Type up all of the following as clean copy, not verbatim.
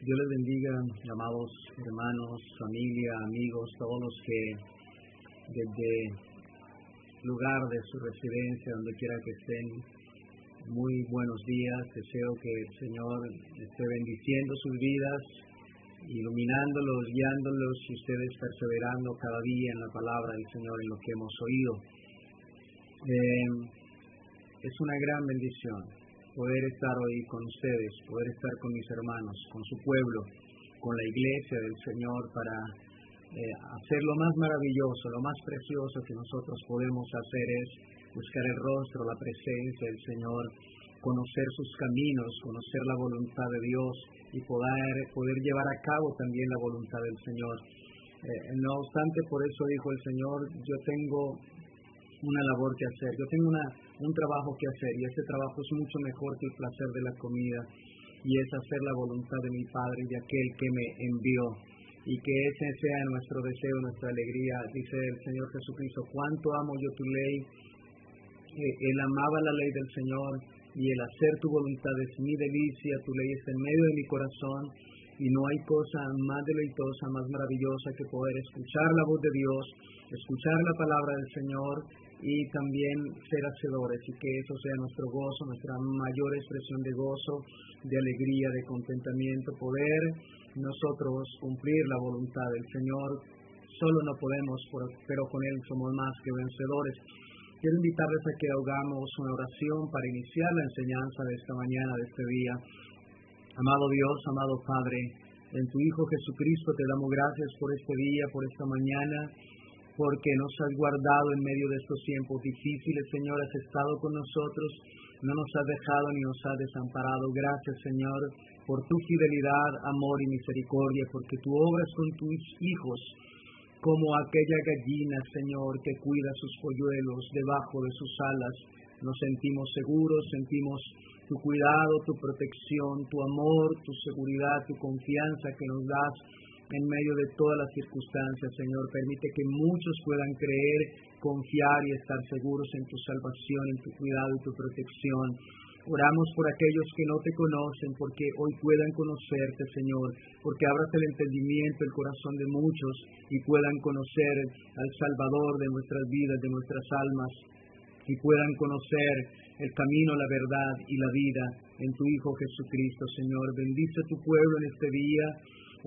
Dios les bendiga, amados hermanos, familia, amigos, todos los que desde el lugar de su residencia, donde quiera que estén, muy buenos días. Deseo que el Señor esté bendiciendo sus vidas, iluminándolos, guiándolos y ustedes perseverando cada día en la palabra del Señor, en lo que hemos oído. Es una gran bendición poder estar hoy con ustedes, poder estar con mis hermanos, con su pueblo, con la iglesia del Señor, para hacer lo más maravilloso, lo más precioso que nosotros podemos hacer es buscar el rostro, la presencia del Señor, conocer sus caminos, conocer la voluntad de Dios y poder llevar a cabo también la voluntad del Señor. No obstante, por eso dijo el Señor, yo tengo una labor que hacer, yo tengo un trabajo que hacer, y ese trabajo es mucho mejor que el placer de la comida, y es hacer la voluntad de mi Padre y de aquel que me envió, y que ese sea nuestro deseo, nuestra alegría. Dice el Señor Jesucristo, cuánto amo yo tu ley. Él amaba la ley del Señor, y el hacer tu voluntad es mi delicia, tu ley está en medio de mi corazón, y no hay cosa más deleitosa, más maravillosa que poder escuchar la voz de Dios, escuchar la palabra del Señor y también ser hacedores, y que eso sea nuestro gozo, nuestra mayor expresión de gozo, de alegría, de contentamiento, poder nosotros cumplir la voluntad del Señor. Solo no podemos, pero con Él somos más que vencedores. Quiero invitarles a que hagamos una oración para iniciar la enseñanza de esta mañana, de este día. Amado Dios, amado Padre, en tu Hijo Jesucristo te damos gracias por este día, por esta mañana, porque nos has guardado en medio de estos tiempos difíciles. Señor, has estado con nosotros, no nos has dejado ni nos has desamparado. Gracias, Señor, por tu fidelidad, amor y misericordia, porque tú obras con tus hijos como aquella gallina, Señor, que cuida sus polluelos debajo de sus alas. Nos sentimos seguros, sentimos tu cuidado, tu protección, tu amor, tu seguridad, tu confianza que nos das en medio de todas las circunstancias. Señor, permite que muchos puedan creer, confiar y estar seguros en tu salvación, en tu cuidado y tu protección. Oramos por aquellos que no te conocen, porque hoy puedan conocerte, Señor, porque abras el entendimiento, el corazón de muchos, y puedan conocer al Salvador de nuestras vidas, de nuestras almas, y puedan conocer el camino, la verdad y la vida en tu Hijo Jesucristo. Señor, bendice a tu pueblo en este día.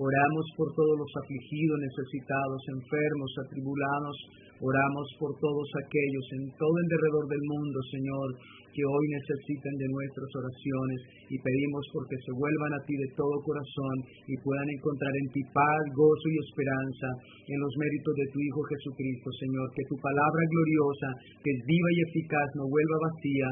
Oramos por todos los afligidos, necesitados, enfermos, atribulados. Oramos por todos aquellos en todo el derredor del mundo, Señor, que hoy necesitan de nuestras oraciones, y pedimos porque se vuelvan a ti de todo corazón y puedan encontrar en ti paz, gozo y esperanza en los méritos de tu Hijo Jesucristo. Señor, que tu palabra gloriosa, que es viva y eficaz, no vuelva vacía,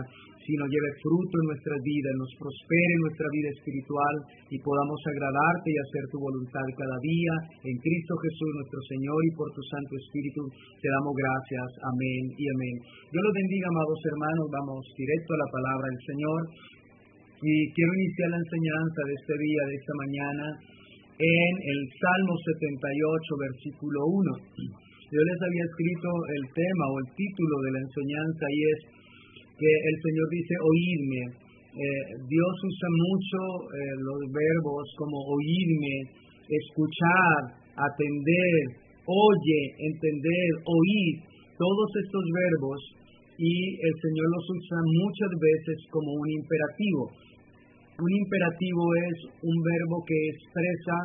sino lleve fruto en nuestras vidas, nos prospere en nuestra vida espiritual y podamos agradarte y hacer tu voluntad cada día. En Cristo Jesús nuestro Señor, y por tu Santo Espíritu te damos gracias. Amén y amén. Dios los bendiga, amados hermanos. Vamos directo a la palabra del Señor, y quiero iniciar la enseñanza de este día, de esta mañana, en el Salmo 78, versículo 1. Yo les había escrito el tema o el título de la enseñanza, y es que el Señor dice oírme. Dios usa mucho los verbos como oírme, escuchar, atender, oye, entender, oír, todos estos verbos, y el Señor los usa muchas veces como un imperativo. Un imperativo es un verbo que expresa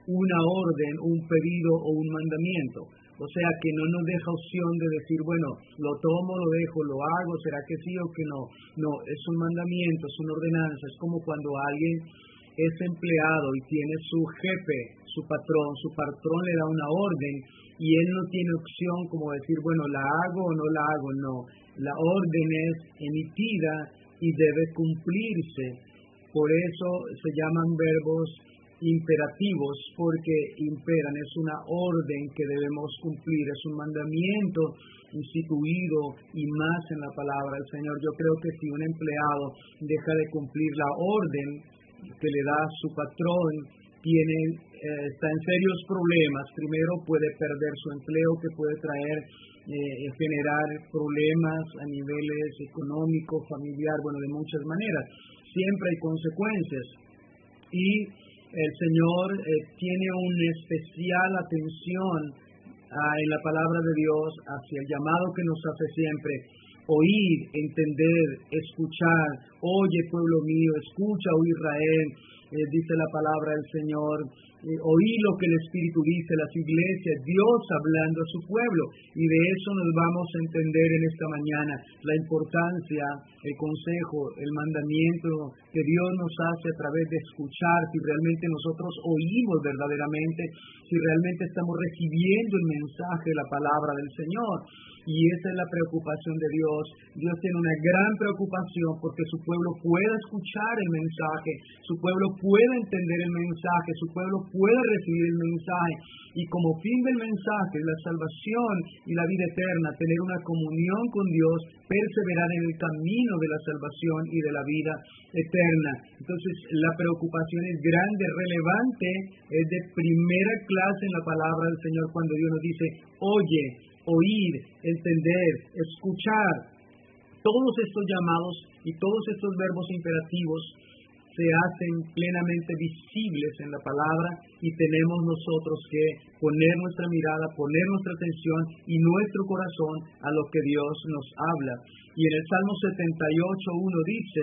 una orden, un pedido o un mandamiento. O sea, que no nos deja opción de decir, bueno, lo tomo, lo dejo, lo hago, ¿será que sí o que no? No, es un mandamiento, es una ordenanza. Es como cuando alguien es empleado y tiene su jefe, su patrón le da una orden, y él no tiene opción como decir, bueno, ¿la hago o no la hago? No, la orden es emitida y debe cumplirse. Por eso se llaman verbos imperativos, porque imperan, es una orden que debemos cumplir, es un mandamiento instituido, y más en la palabra del Señor. Yo creo que si un empleado deja de cumplir la orden que le da su patrón, está en serios problemas. Primero, puede perder su empleo, que puede generar problemas a niveles económicos, familiar, de muchas maneras. Siempre hay consecuencias. Y El Señor tiene una especial atención en la palabra de Dios hacia el llamado que nos hace siempre. Oír, entender, escuchar. Oye, pueblo mío, escucha, oh Israel, dice la palabra del Señor. Oír lo que el Espíritu dice, las iglesias, Dios hablando a su pueblo. Y de eso nos vamos a entender en esta mañana. La importancia, el consejo, el mandamiento que Dios nos hace a través de escuchar, si realmente nosotros oímos verdaderamente, si realmente estamos recibiendo el mensaje, la palabra del Señor. Y esa es la preocupación de Dios. Dios tiene una gran preocupación porque su pueblo pueda escuchar el mensaje, su pueblo pueda entender el mensaje, su pueblo pueda recibir el mensaje. Y como fin del mensaje, la salvación y la vida eterna, tener una comunión con Dios, perseverar en el camino de la salvación y de la vida eterna. Entonces, la preocupación es grande, relevante, es de primera clase en la palabra del Señor cuando Dios nos dice, oye, oír, entender, escuchar. Todos estos llamados y todos estos verbos imperativos se hacen plenamente visibles en la palabra y tenemos nosotros que poner nuestra mirada, poner nuestra atención y nuestro corazón a lo que Dios nos habla. Y en el Salmo 78:1 dice,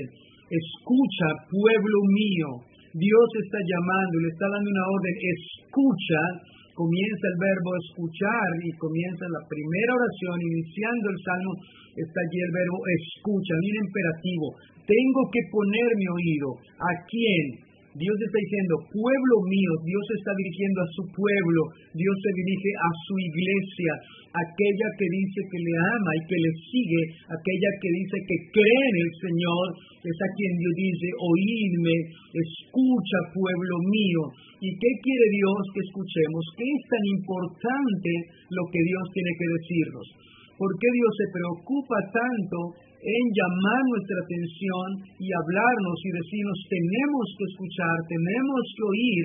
escucha, pueblo mío. Dios está llamando, le está dando una orden, escucha. Comienza el verbo escuchar y comienza la primera oración, iniciando el salmo, está allí el verbo escucha, bien imperativo. Tengo que poner mi oído. ¿A quién? Dios está diciendo, pueblo mío, Dios está dirigiendo a su pueblo, Dios se dirige a su iglesia, aquella que dice que le ama y que le sigue, aquella que dice que cree en el Señor, es a quien Dios dice, oídme, escucha, pueblo mío. ¿Y qué quiere Dios que escuchemos? ¿Qué es tan importante lo que Dios tiene que decirnos? ¿Por qué Dios se preocupa tanto en llamar nuestra atención y hablarnos y decirnos tenemos que escuchar, tenemos que oír?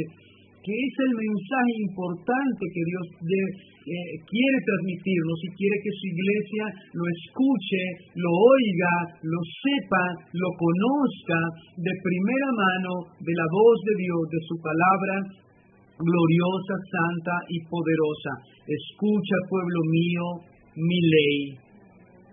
¿Qué es el mensaje importante que Dios quiere transmitirnos y quiere que su iglesia lo escuche, lo oiga, lo sepa, lo conozca de primera mano de la voz de Dios, de su palabra gloriosa, santa y poderosa? Escucha, pueblo mío, mi ley.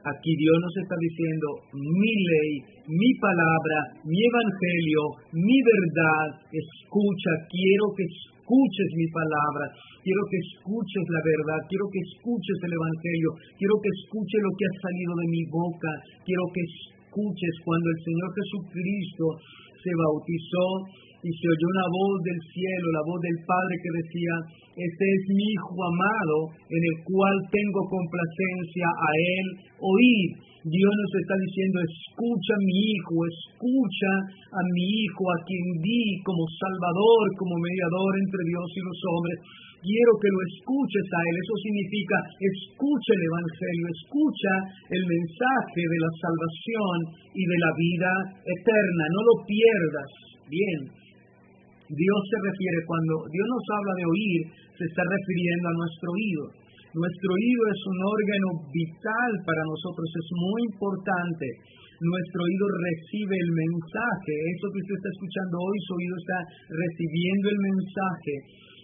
Aquí Dios nos está diciendo, mi ley, mi palabra, mi evangelio, mi verdad. Escucha, quiero que escuches mi palabra, quiero que escuches la verdad, quiero que escuches el evangelio, quiero que escuches lo que ha salido de mi boca, quiero que escuches cuando el Señor Jesucristo se bautizó y se oyó una voz del cielo, la voz del Padre que decía, este es mi Hijo amado, en el cual tengo complacencia, a Él oír. Dios nos está diciendo, escucha a mi Hijo, escucha a mi Hijo, a quien di como Salvador, como mediador entre Dios y los hombres. Quiero que lo escuches a Él. Eso significa, escucha el Evangelio, escucha el mensaje de la salvación y de la vida eterna. No lo pierdas. Bien. Dios se refiere, cuando Dios nos habla de oír, se está refiriendo a nuestro oído. Nuestro oído es un órgano vital para nosotros, es muy importante. Nuestro oído recibe el mensaje. Eso que usted está escuchando hoy, su oído está recibiendo el mensaje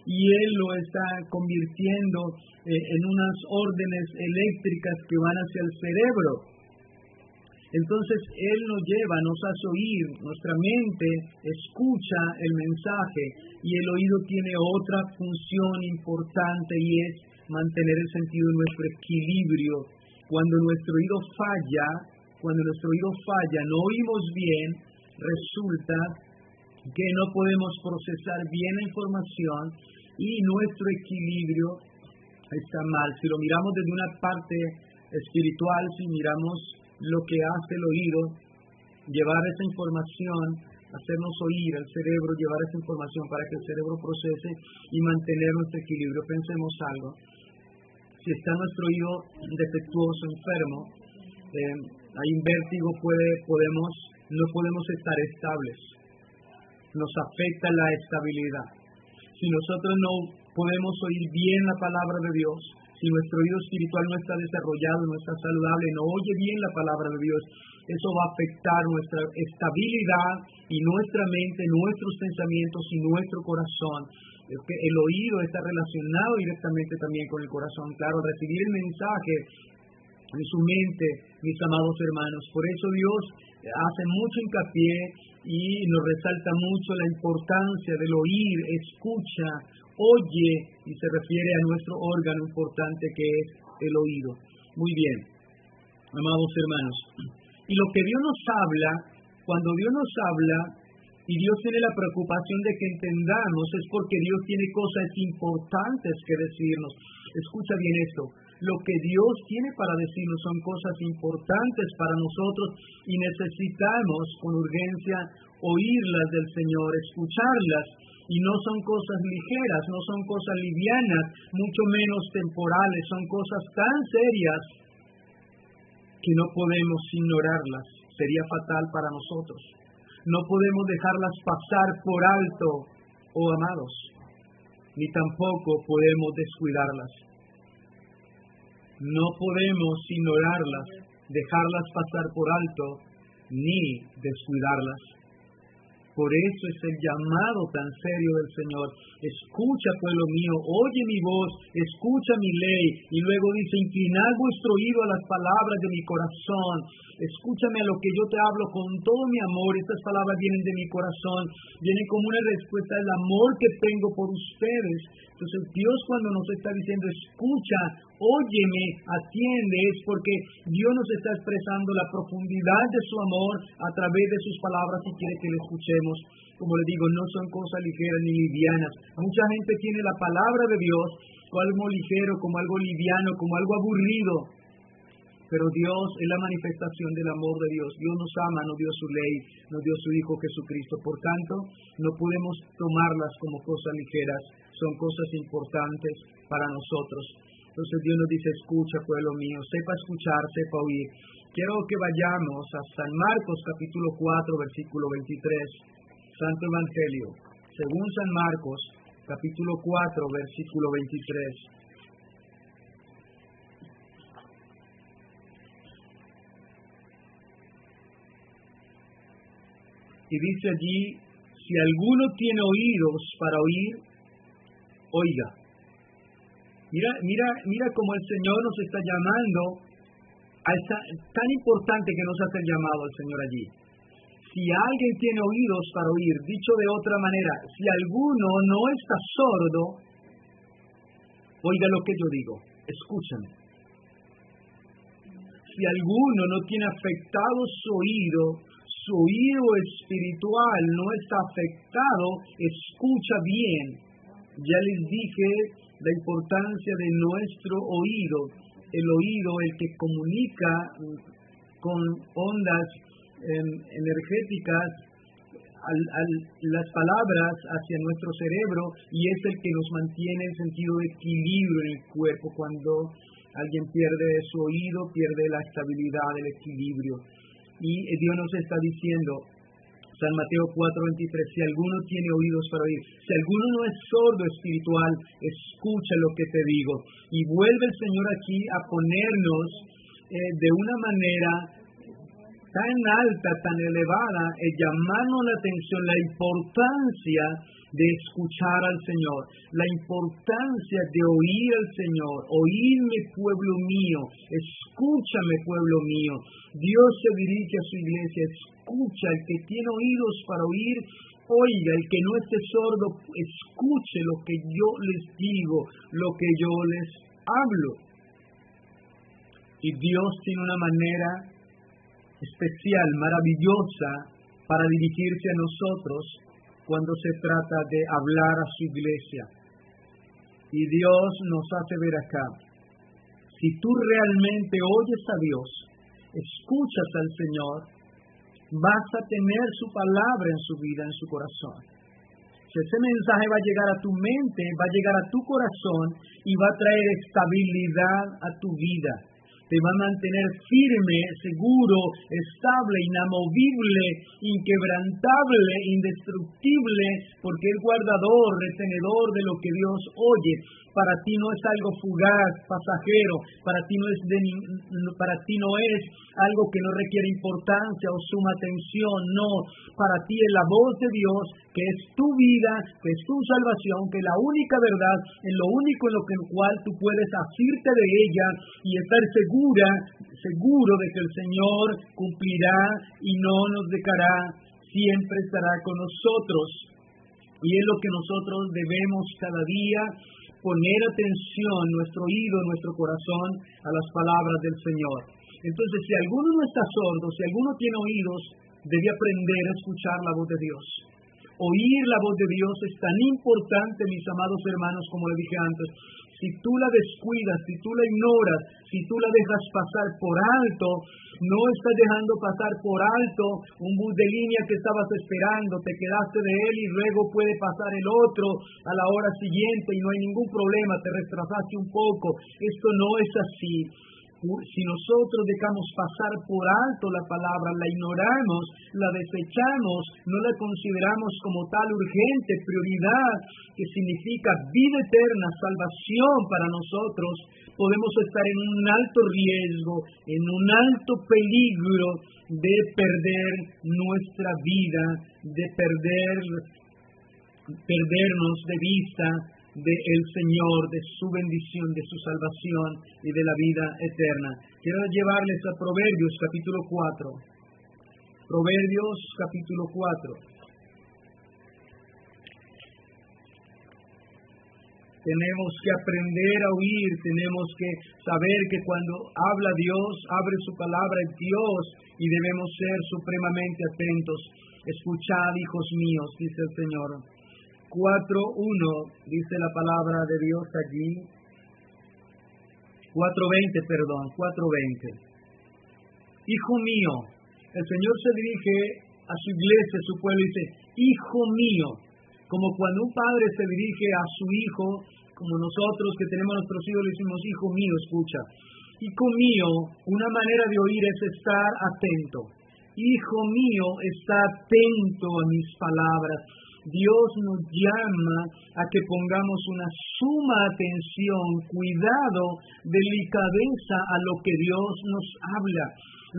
y Él lo está convirtiendo en unas órdenes eléctricas que van hacia el cerebro. Entonces Él nos lleva, nos hace oír, nuestra mente escucha el mensaje y el oído tiene otra función importante y es mantener el sentido de nuestro equilibrio. Cuando nuestro oído falla, no oímos bien, resulta que no podemos procesar bien la información y nuestro equilibrio está mal. Si lo miramos desde una parte espiritual, si miramos lo que hace el oído, llevar esa información, hacernos oír al cerebro, llevar esa información para que el cerebro procese y mantener nuestro equilibrio. Pensemos algo. Si está nuestro oído defectuoso, enfermo, hay un vértigo, no podemos estar estables. Nos afecta la estabilidad. Si nosotros no podemos oír bien la palabra de Dios, si nuestro oído espiritual no está desarrollado, no está saludable, no oye bien la palabra de Dios, eso va a afectar nuestra estabilidad y nuestra mente, nuestros pensamientos y nuestro corazón. El oído está relacionado directamente también con el corazón. Claro, recibir el mensaje en su mente, mis amados hermanos. Por eso Dios hace mucho hincapié y nos resalta mucho la importancia del oír, escucha, oye, y se refiere a nuestro órgano importante que es el oído. Muy bien, amados hermanos. Y lo que Dios nos habla, cuando Dios nos habla y Dios tiene la preocupación de que entendamos, es porque Dios tiene cosas importantes que decirnos. Escucha bien esto. Lo que Dios tiene para decirnos son cosas importantes para nosotros y necesitamos con urgencia oírlas del Señor, escucharlas. Y no son cosas ligeras, no son cosas livianas, mucho menos temporales, son cosas tan serias que no podemos ignorarlas. Sería fatal para nosotros. No podemos dejarlas pasar por alto, oh amados, ni tampoco podemos descuidarlas. No podemos ignorarlas, dejarlas pasar por alto, ni descuidarlas. Por eso es el llamado tan serio del Señor. Escucha, pueblo mío, oye mi voz, escucha mi ley. Y luego dice, inclinad vuestro oído a las palabras de mi corazón. Escúchame a lo que yo te hablo con todo mi amor. Estas palabras vienen de mi corazón, vienen como una respuesta del amor que tengo por ustedes. Entonces Dios cuando nos está diciendo, escucha, óyeme, atiende, es porque Dios nos está expresando la profundidad de su amor a través de sus palabras y quiere que le escuchemos. Como le digo, no son cosas ligeras ni livianas. Mucha gente tiene la palabra de Dios como algo ligero, como algo liviano, como algo aburrido. Pero Dios es la manifestación del amor de Dios. Dios nos ama, nos dio su ley, nos dio su Hijo Jesucristo. Por tanto, no podemos tomarlas como cosas ligeras. Son cosas importantes para nosotros. Entonces Dios nos dice, escucha, pueblo mío, sepa escuchar, sepa oír. Quiero que vayamos a San Marcos capítulo 4, versículo 23. Santo Evangelio, según San Marcos, capítulo 4, versículo 23. Y dice allí, si alguno tiene oídos para oír, oiga. Mira cómo el Señor nos está llamando a esta, tan importante que nos hace el llamado al Señor allí. Si alguien tiene oídos para oír, dicho de otra manera, si alguno no está sordo, oiga lo que yo digo, escúchame. Si alguno no tiene afectado su oído espiritual no está afectado, escucha bien. Ya les dije la importancia de nuestro oído, el oído, el que comunica con ondas energéticas las palabras hacia nuestro cerebro y es el que nos mantiene en sentido de equilibrio en el cuerpo. Cuando alguien pierde su oído, pierde la estabilidad, el equilibrio. Y Dios nos está diciendo, San Mateo 4:23, si alguno tiene oídos para oír, si alguno no es sordo espiritual, escucha lo que te digo. Y vuelve el Señor aquí a ponernos de una manera tan alta, tan elevada, llamarnos la atención, la importancia de escuchar al Señor, la importancia de oír al Señor. Oídme, pueblo mío, escúchame, pueblo mío. Dios se dirige a su iglesia, escucha, el que tiene oídos para oír, oiga, el que no esté sordo, escuche lo que yo les digo, lo que yo les hablo. Y Dios tiene una manera especial, maravillosa, para dirigirse a nosotros cuando se trata de hablar a su iglesia. Y Dios nos hace ver acá, si tú realmente oyes a Dios, escuchas al Señor, vas a tener su palabra en su vida, en su corazón. Ese mensaje va a llegar a tu mente, va a llegar a tu corazón y va a traer estabilidad a tu vida. te va a mantener firme, seguro, estable, inamovible, inquebrantable, indestructible, porque es guardador, retenedor de lo que Dios oye. Para ti no es algo fugaz, pasajero, para ti no es algo que no requiere importancia o suma atención, no. Para ti es la voz de Dios, que es tu vida, que es tu salvación, que es la única verdad, es lo único en lo cual tú puedes asirte de ella y estar seguro de que el Señor cumplirá y no nos dejará, siempre estará con nosotros. Y es lo que nosotros debemos cada día poner atención, nuestro oído, nuestro corazón a las palabras del Señor. Entonces, si alguno no está sordo, si alguno tiene oídos, debe aprender a escuchar la voz de Dios. Oír la voz de Dios es tan importante, mis amados hermanos, como le dije antes. Si tú la descuidas, si tú la ignoras, si tú la dejas pasar por alto, no estás dejando pasar por alto un bus de línea que estabas esperando, te quedaste de él y luego puede pasar el otro a la hora siguiente y no hay ningún problema, te retrasaste un poco. Esto no es así. Si nosotros dejamos pasar por alto la palabra, la ignoramos, la desechamos, no la consideramos como tal urgente, prioridad, que significa vida eterna, salvación para nosotros, podemos estar en un alto riesgo, en un alto peligro de perder nuestra vida, de perdernos de vista del Señor, de su bendición, de su salvación y de la vida eterna. Quiero llevarles a Proverbios capítulo 4. Proverbios capítulo 4. Tenemos que aprender a oír, tenemos que saber que cuando habla Dios, abre su palabra en Dios y debemos ser supremamente atentos. Escuchad, hijos míos, dice el Señor. 4:1 dice la palabra de Dios allí. 4:20. Hijo mío, el Señor se dirige a su iglesia, a su pueblo, y dice, hijo mío, como cuando un padre se dirige a su hijo, como nosotros que tenemos nuestros hijos le decimos, hijo mío, escucha. Hijo mío, una manera de oír es estar atento. Hijo mío, está atento a mis palabras. Dios nos llama a que pongamos una suma atención, cuidado, delicadeza a lo que Dios nos habla.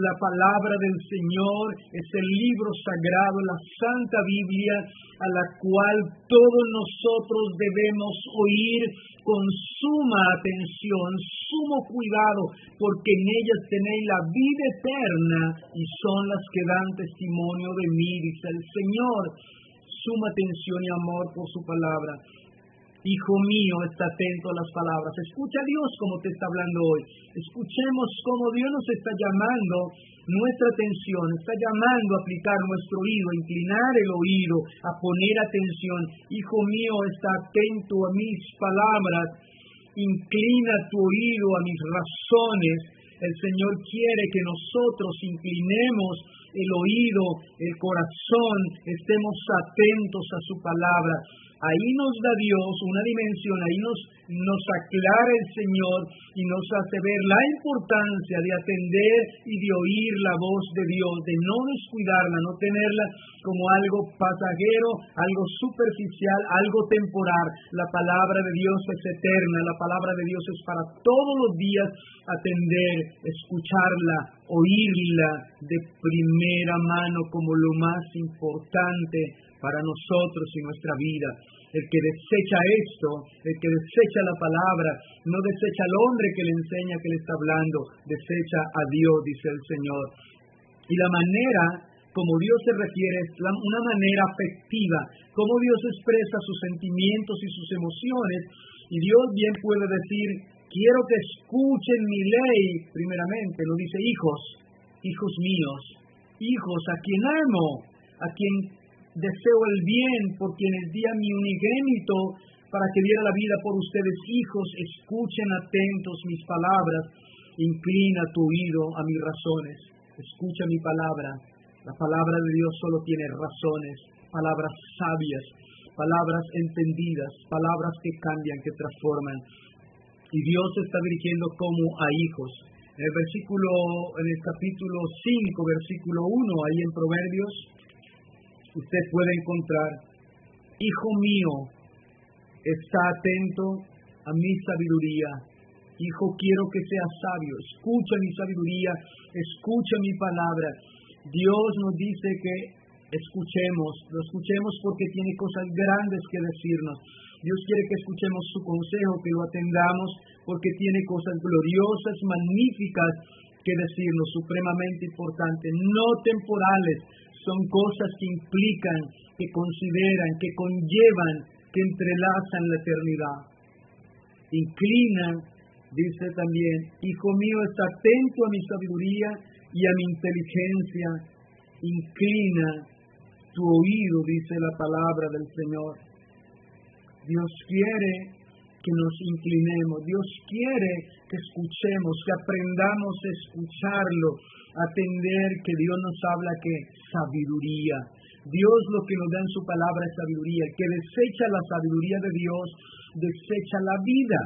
La palabra del Señor es el libro sagrado, la Santa Biblia, a la cual todos nosotros debemos oír con suma atención, sumo cuidado, porque en ellas tenéis la vida eterna y son las que dan testimonio de mí, dice el Señor. Suma atención y amor por su palabra. Hijo mío, está atento a las palabras. Escucha a Dios como te está hablando hoy. Escuchemos cómo Dios nos está llamando nuestra atención, está llamando a aplicar nuestro oído, a inclinar el oído, a poner atención. Hijo mío, está atento a mis palabras. Inclina tu oído a mis razones. El Señor quiere que nosotros inclinemos el oído, el corazón, estemos atentos a su palabra. Ahí nos da Dios una dimensión, ahí nos aclara el Señor y nos hace ver la importancia de atender y de oír la voz de Dios, de no descuidarla, no tenerla como algo pasajero, algo superficial, algo temporal. La palabra de Dios es eterna, la palabra de Dios es para todos los días atender, escucharla, oírla de primera mano como lo más importante para nosotros y nuestra vida. El que desecha esto, el que desecha la palabra, no desecha al hombre que le enseña, que le está hablando, desecha a Dios, dice el Señor. Y la manera como Dios se refiere es una manera afectiva, como Dios expresa sus sentimientos y sus emociones, y Dios bien puede decir, quiero que escuchen mi ley, primeramente, lo dice hijos míos, hijos a quien amo, a quien deseo el bien, por quienes di a mi unigénito para que diera la vida por ustedes. Hijos, escuchen atentos mis palabras, inclina tu oído a mis razones, escucha mi palabra. La palabra de Dios solo tiene razones, palabras sabias, palabras entendidas, palabras que cambian, que transforman. Y Dios se está dirigiendo como a hijos. En el capítulo 5, versículo 1, ahí en Proverbios, usted puede encontrar: Hijo mío, está atento a mi sabiduría. Hijo, quiero que seas sabio. Escucha mi sabiduría, escucha mi palabra. Dios nos dice que lo escuchemos porque tiene cosas grandes que decirnos. Dios quiere que escuchemos su consejo, que lo atendamos, porque tiene cosas gloriosas, magníficas que decirnos, supremamente importantes, no temporales. Son cosas que implican, que consideran, que conllevan, que entrelazan la eternidad. Inclina, dice también: Hijo mío, está atento a mi sabiduría y a mi inteligencia. Inclina tu oído, dice la palabra del Señor. Dios quiere que nos inclinemos, Dios quiere que escuchemos, que aprendamos a escucharlo, a atender que Dios nos habla que sabiduría. Dios lo que nos da en su palabra es sabiduría. El que desecha la sabiduría de Dios, desecha la vida.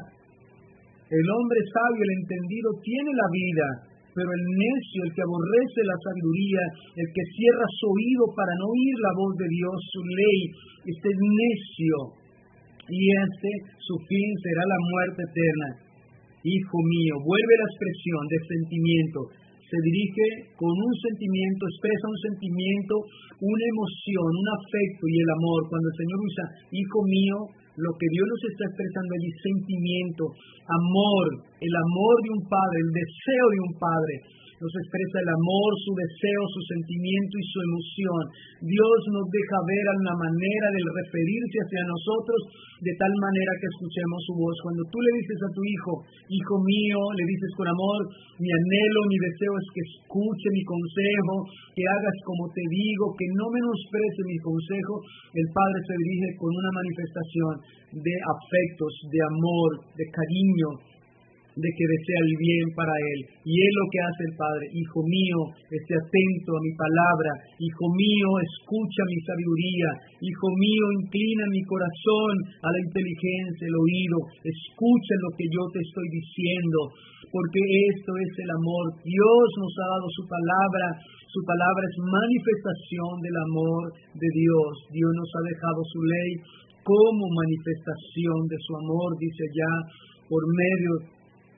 El hombre sabio, el entendido, tiene la vida, pero el necio, el que aborrece la sabiduría, el que cierra su oído para no oír la voz de Dios, su ley, este es necio, y su fin será la muerte eterna. Hijo mío, vuelve la expresión de sentimiento. Se dirige con un sentimiento, expresa un sentimiento, una emoción, un afecto y el amor. Cuando el Señor usa hijo mío, lo que Dios nos está expresando allí es sentimiento, amor, el amor de un padre, el deseo de un padre. Nos expresa el amor, su deseo, su sentimiento y su emoción. Dios nos deja ver una manera de referirse hacia nosotros de tal manera que escuchemos su voz. Cuando tú le dices a tu hijo, hijo mío, le dices con amor: mi anhelo, mi deseo es que escuche mi consejo, que hagas como te digo, que no menosprecie mi consejo. El padre se dirige con una manifestación de afectos, de amor, de cariño, de que desea el bien para él. Y es lo que hace el Padre: hijo mío, esté atento a mi palabra, hijo mío, escucha mi sabiduría, hijo mío, inclina mi corazón a la inteligencia, el oído, escucha lo que yo te estoy diciendo, porque esto es el amor. Dios nos ha dado su palabra es manifestación del amor de Dios. Dios nos ha dejado su ley como manifestación de su amor, dice ya por medio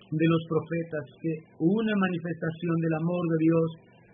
de los profetas, que una manifestación del amor de Dios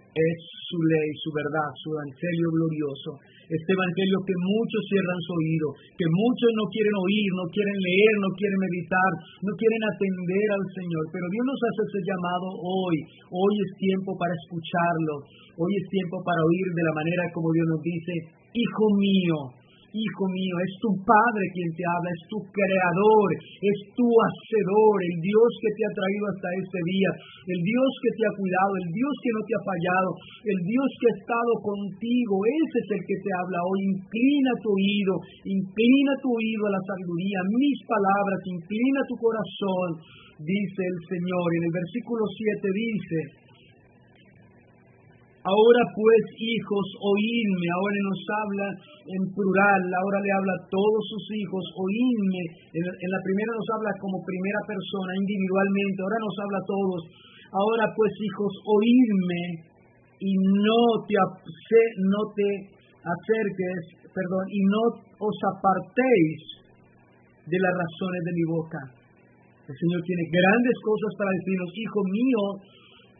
es su ley, su verdad, su evangelio glorioso. Este evangelio que muchos cierran su oído, que muchos no quieren oír, no quieren leer, no quieren meditar, no quieren atender al Señor. Pero Dios nos hace ese llamado hoy. Hoy es tiempo para escucharlo. Hoy es tiempo para oír de la manera como Dios nos dice: hijo mío, es tu Padre quien te habla, es tu Creador, es tu Hacedor, el Dios que te ha traído hasta este día, el Dios que te ha cuidado, el Dios que no te ha fallado, el Dios que ha estado contigo. Ese es el que te habla hoy. Inclina tu oído a la sabiduría, a mis palabras, inclina tu corazón, dice el Señor. En el versículo 7 dice: ahora pues, hijos, oídme. Ahora nos habla en plural, ahora le habla a todos sus hijos: oídme. En la primera nos habla como primera persona, individualmente. Ahora nos habla a todos: ahora pues, hijos, oídme, y no te acerques, y no os apartéis de las razones de mi boca. El Señor tiene grandes cosas para decirnos: hijo mío,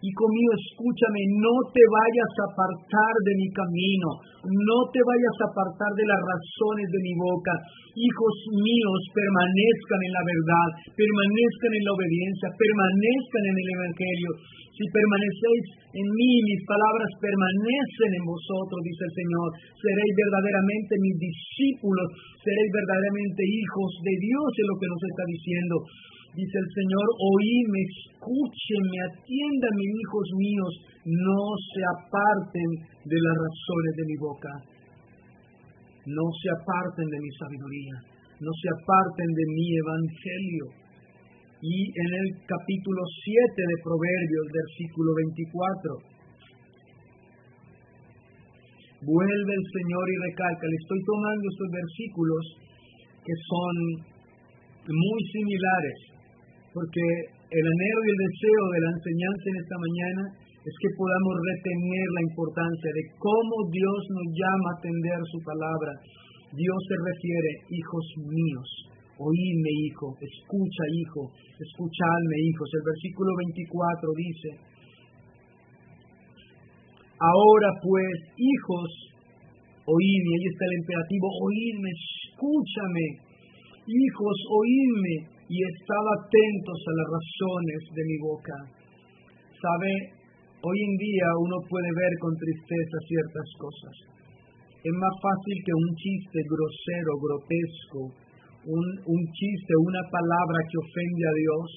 escúchame, no te vayas a apartar de mi camino, no te vayas a apartar de las razones de mi boca. Hijos míos, permanezcan en la verdad, permanezcan en la obediencia, permanezcan en el Evangelio. Si permanecéis en mí, mis palabras permanecen en vosotros, dice el Señor, seréis verdaderamente mis discípulos, seréis verdaderamente hijos de Dios, es lo que nos está diciendo. Dice el Señor: oídme, escúchenme, atiéndanme, hijos míos, no se aparten de las razones de mi boca, no se aparten de mi sabiduría, no se aparten de mi evangelio. Y en el capítulo 7 de Proverbios, versículo 24, vuelve el Señor y recalca. Le estoy tomando estos versículos que son muy similares, porque el anhelo y el deseo de la enseñanza en esta mañana es que podamos retener la importancia de cómo Dios nos llama a atender su palabra. Dios se refiere, hijos míos, oídme, hijo, escucha, hijo, escuchadme, hijos. El versículo 24 dice, ahora pues, hijos, oídme, ahí está el imperativo, oídme, escúchame, hijos, oídme, y estad atentos a las razones de mi boca. ¿Sabe? Hoy en día uno puede ver con tristeza ciertas cosas. Es más fácil que un chiste grosero, grotesco, un chiste, una palabra que ofende a Dios,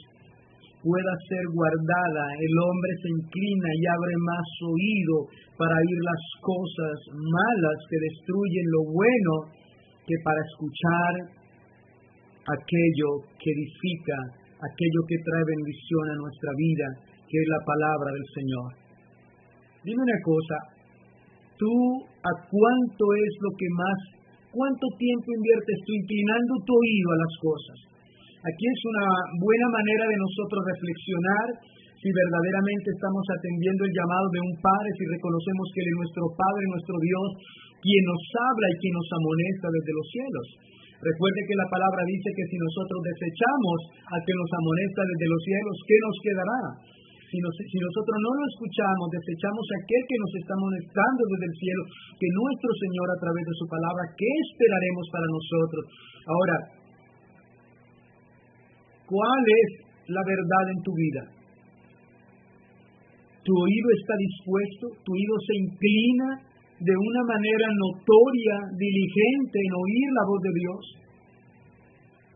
pueda ser guardada. El hombre se inclina y abre más oído para oír las cosas malas que destruyen lo bueno que para escuchar aquello que edifica, aquello que trae bendición a nuestra vida, que es la palabra del Señor. Dime una cosa, ¿tú a cuánto es lo que más, cuánto tiempo inviertes tú inclinando tu oído a las cosas? Aquí es una buena manera de nosotros reflexionar si verdaderamente estamos atendiendo el llamado de un Padre, si reconocemos que Él es nuestro Padre, nuestro Dios, quien nos habla y quien nos amonesta desde los cielos. Recuerde que la palabra dice que si nosotros desechamos al que nos amonesta desde los cielos, ¿qué nos quedará? Si nosotros no lo escuchamos, desechamos a aquel que nos está amonestando desde el cielo, que nuestro Señor a través de su palabra, ¿qué esperaremos para nosotros? Ahora, ¿cuál es la verdad en tu vida? ¿Tu oído está dispuesto? ¿Tu oído se inclina de una manera notoria, diligente en oír la voz de Dios?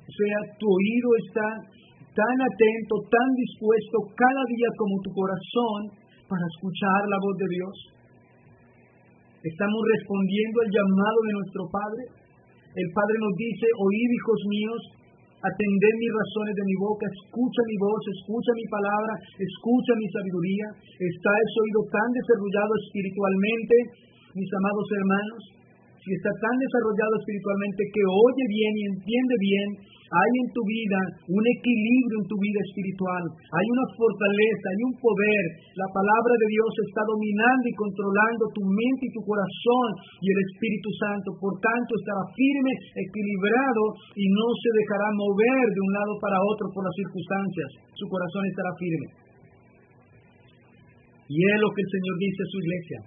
O sea, tu oído está tan atento, tan dispuesto cada día como tu corazón para escuchar la voz de Dios. ¿Estamos respondiendo al llamado de nuestro Padre? El Padre nos dice, oíd, hijos míos, atended mis razones de mi boca, escucha mi voz, escucha mi palabra, escucha mi sabiduría. ¿Está ese oído tan desarrollado espiritualmente, mis amados hermanos? Si está tan desarrollado espiritualmente que oye bien y entiende bien, hay en tu vida un equilibrio en tu vida espiritual, hay una fortaleza, hay un poder. La palabra de Dios está dominando y controlando tu mente y tu corazón, y el Espíritu Santo, por tanto, estará firme, equilibrado y no se dejará mover de un lado para otro por las circunstancias. Su corazón estará firme. Y es lo que el Señor dice a su iglesia.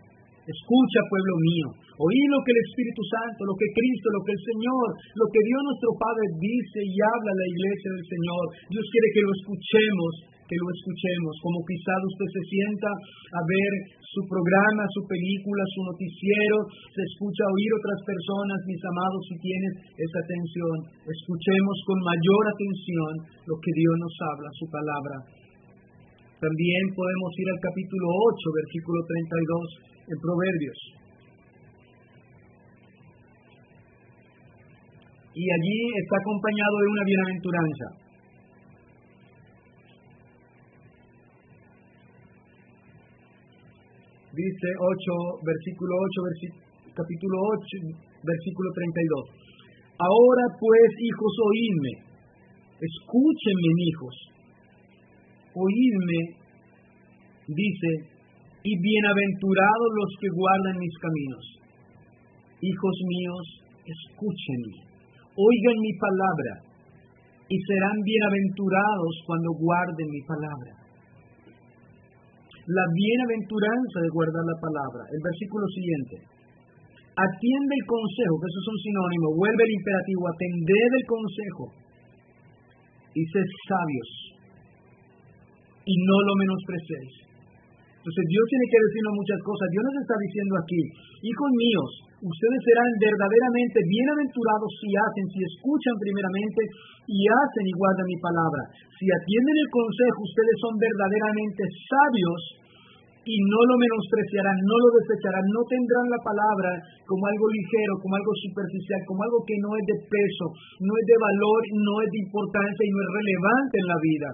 Escucha, pueblo mío, oí lo que el Espíritu Santo, lo que Cristo, lo que el Señor, lo que Dios nuestro Padre dice y habla a la iglesia del Señor. Dios quiere que lo escuchemos, como quizás usted se sienta a ver su programa, su película, su noticiero, se escucha oír otras personas. Mis amados, si tienes esa atención, escuchemos con mayor atención lo que Dios nos habla, su palabra. También podemos ir al capítulo 8, versículo 32, en Proverbios. Y allí está acompañado de una bienaventuranza. Dice capítulo 8, versículo 32. Ahora pues, hijos, oídme, escúchenme, hijos, oídme, dice, y bienaventurados los que guardan mis caminos. Hijos míos, escúchenme, oigan mi palabra, y serán bienaventurados cuando guarden mi palabra. La bienaventuranza de guardar la palabra. El versículo siguiente. Atiende el consejo, que eso es un sinónimo, vuelve el imperativo, atended el consejo, y sed sabios, y no lo menospreciéis. Entonces Dios tiene que decirnos muchas cosas. Dios nos está diciendo aquí, hijos míos, ustedes serán verdaderamente bienaventurados si hacen, si escuchan primeramente y hacen y guardan mi palabra. Si atienden el consejo, ustedes son verdaderamente sabios y no lo menospreciarán, no lo desecharán, no tendrán la palabra como algo ligero, como algo superficial, como algo que no es de peso, no es de valor, no es de importancia y no es relevante en la vida.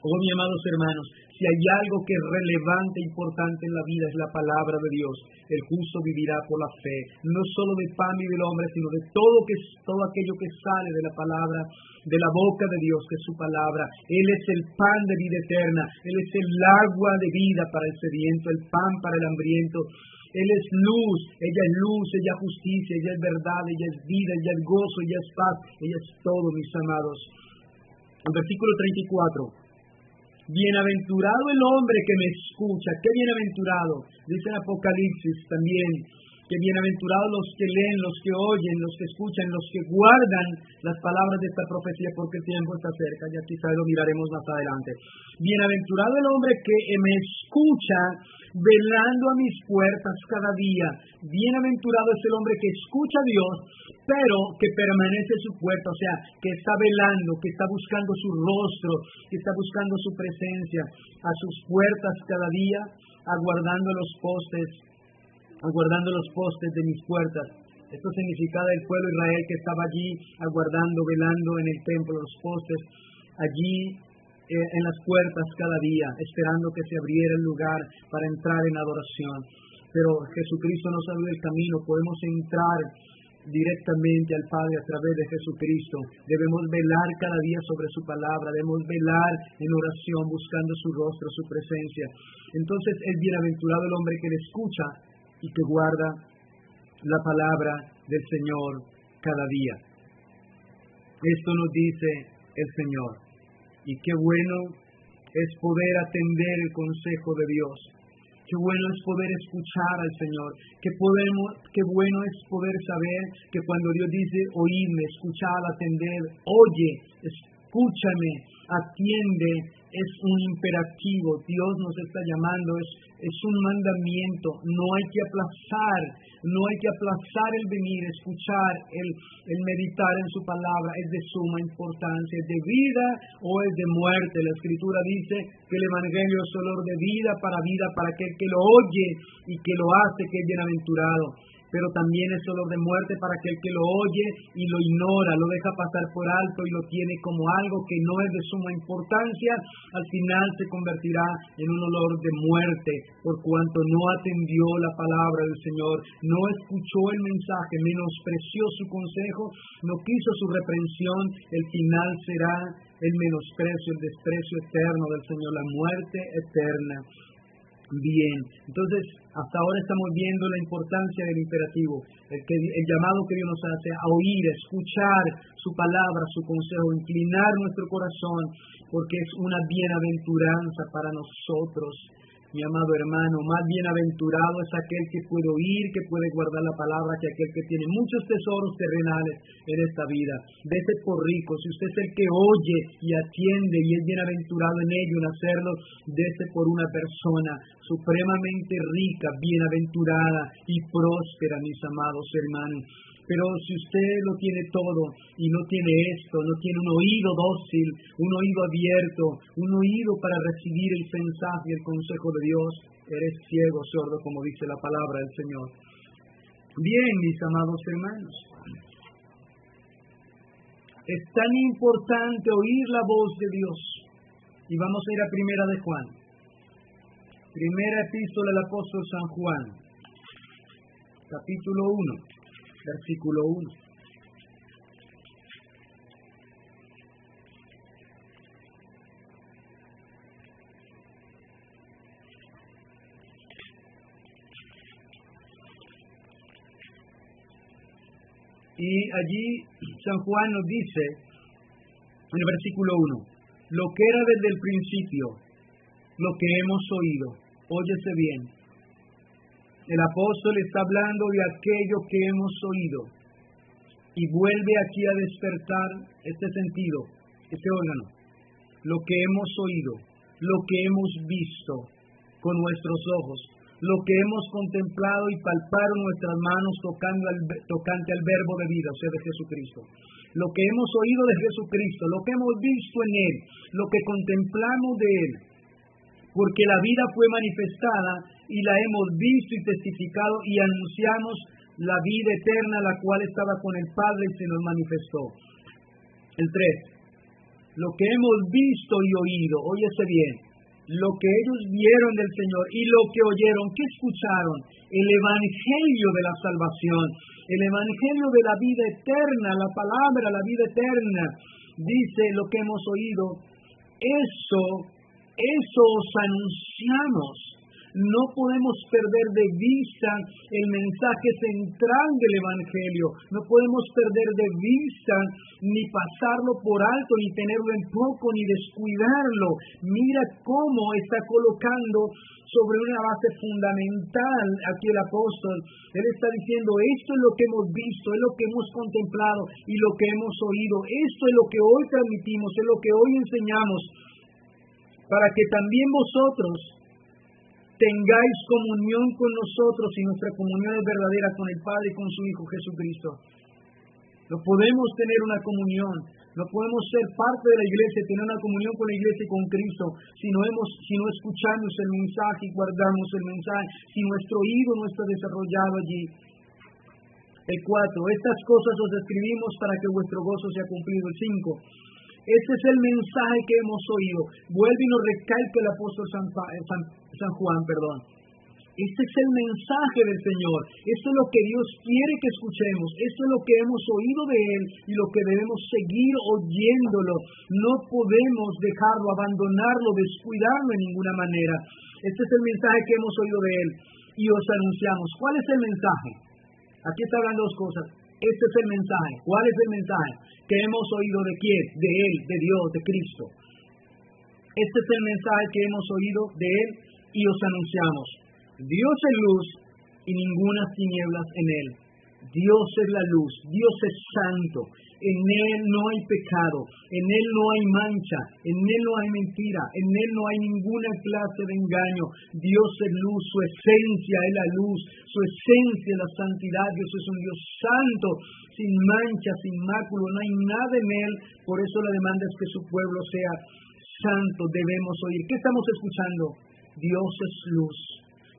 Oh, mis amados hermanos, si hay algo que es relevante e importante en la vida es la palabra de Dios. El justo vivirá por la fe, no solo de pan y del hombre, sino de todo aquello que sale de la palabra, de la boca de Dios, que es su palabra. Él es el pan de vida eterna, Él es el agua de vida para el sediento, el pan para el hambriento. Él es luz, ella es justicia, ella es verdad, ella es vida, ella es gozo, ella es paz, ella es todo, mis amados. El versículo 34. Bienaventurado el hombre que me escucha. ¿Qué bienaventurado? Dice en Apocalipsis también, que bienaventurados los que leen, los que oyen, los que escuchan, los que guardan las palabras de esta profecía, porque el tiempo está cerca, ya quizás lo miraremos más adelante. Bienaventurado el hombre que me escucha, velando a mis puertas cada día. Bienaventurado es el hombre que escucha a Dios, pero que permanece en su puerta, o sea, que está velando, que está buscando su rostro, que está buscando su presencia a sus puertas cada día, aguardando los postes de mis puertas. Esto significaba el pueblo de Israel que estaba allí aguardando, velando en el templo, los postes, allí en las puertas cada día, esperando que se abriera el lugar para entrar en adoración. Pero Jesucristo nos abrió el camino, podemos entrar directamente al Padre a través de Jesucristo. Debemos velar cada día sobre su palabra, debemos velar en oración, buscando su rostro, su presencia. Entonces es bienaventurado el hombre que le escucha y que guarda la palabra del Señor cada día. Esto nos dice el Señor. Y qué bueno es poder atender el consejo de Dios. Qué bueno es poder escuchar al Señor. Qué bueno es poder saber que cuando Dios dice oírme, escuchar, atender, oye, escúchame, atiende, es un imperativo. Dios nos está llamando, es un mandamiento. No hay que aplazar el venir, escuchar, el meditar en su palabra. Es de suma importancia, es de vida o es de muerte. La Escritura dice que el Evangelio es olor de vida, para aquel que lo oye y que lo hace, que es bienaventurado. Pero también es olor de muerte para aquel que lo oye y lo ignora, lo deja pasar por alto y lo tiene como algo que no es de suma importancia. Al final se convertirá en un olor de muerte, por cuanto no atendió la palabra del Señor, no escuchó el mensaje, menospreció su consejo, no quiso su reprensión. El final será el menosprecio, el desprecio eterno del Señor, la muerte eterna. Bien, entonces hasta ahora estamos viendo la importancia del imperativo, el llamado que Dios nos hace a oír, a escuchar su palabra, su consejo, inclinar nuestro corazón, porque es una bienaventuranza para nosotros. Mi amado hermano, más bienaventurado es aquel que puede oír, que puede guardar la palabra, que aquel que tiene muchos tesoros terrenales en esta vida. Dese por rico. Si usted es el que oye y atiende y es bienaventurado en ello, en hacerlo, dese por una persona supremamente rica, bienaventurada y próspera, mis amados hermanos. Pero si usted lo tiene todo y no tiene esto, no tiene un oído dócil, un oído abierto, un oído para recibir el mensaje y el consejo de Dios, eres ciego, sordo, como dice la palabra del Señor. Bien, mis amados hermanos, es tan importante oír la voz de Dios. Y vamos a ir a Primera de Juan. Primera epístola del apóstol San Juan, capítulo 1. Versículo 1. Y allí San Juan nos dice, en el versículo 1, lo que era desde el principio, lo que hemos oído. Óyese bien. El apóstol está hablando de aquello que hemos oído y vuelve aquí a despertar este sentido, este órgano. Lo que hemos oído, lo que hemos visto con nuestros ojos, lo que hemos contemplado y palpado nuestras manos tocante al verbo de vida, o sea, de Jesucristo. Lo que hemos oído de Jesucristo, lo que hemos visto en Él, lo que contemplamos de Él. Porque la vida fue manifestada y la hemos visto y testificado y anunciamos la vida eterna, la cual estaba con el Padre y se nos manifestó. El 3. lo que hemos visto y oído, óyese bien, lo que ellos vieron del Señor y lo que oyeron, ¿qué escucharon? El evangelio de la salvación, el evangelio de la vida eterna, la palabra, la vida eterna. Dice lo que hemos oído, eso os anunciamos. No podemos perder de vista el mensaje central del Evangelio. No podemos perder de vista ni pasarlo por alto, ni tenerlo en poco, ni descuidarlo. Mira cómo está colocando sobre una base fundamental aquí el apóstol. Él está diciendo, esto es lo que hemos visto, es lo que hemos contemplado y lo que hemos oído. Esto es lo que hoy transmitimos, es lo que hoy enseñamos, para que también vosotros tengáis comunión con nosotros, y nuestra comunión es verdadera con el Padre y con su Hijo Jesucristo. No podemos tener una comunión, no podemos ser parte de la iglesia, tener una comunión con la iglesia y con Cristo, si no escuchamos el mensaje y guardamos el mensaje, si nuestro oído no está desarrollado allí. El 4, estas cosas os escribimos para que vuestro gozo sea cumplido. El 5, este es el mensaje que hemos oído. Vuelve y nos recalca el apóstol San Juan. Este es el mensaje del Señor. Esto es lo que Dios quiere que escuchemos. Esto es lo que hemos oído de Él y lo que debemos seguir oyéndolo. No podemos dejarlo, abandonarlo, descuidarlo en ninguna manera. Este es el mensaje que hemos oído de Él y os anunciamos. ¿Cuál es el mensaje? Aquí está hablando dos cosas. Este es el mensaje. ¿Cuál es el mensaje? Que hemos oído de quién, de Él, de Dios, de Cristo. Este es el mensaje que hemos oído de Él y os anunciamos. Dios es luz y ninguna tinieblas en Él. Dios es la luz, Dios es santo, en Él no hay pecado, en Él no hay mancha, en Él no hay mentira, en Él no hay ninguna clase de engaño. Dios es luz, su esencia es la luz, su esencia es la santidad. Dios es un Dios santo, sin mancha, sin máculo, no hay nada en Él. Por eso la demanda es que su pueblo sea santo. Debemos oír. ¿Qué estamos escuchando? Dios es luz,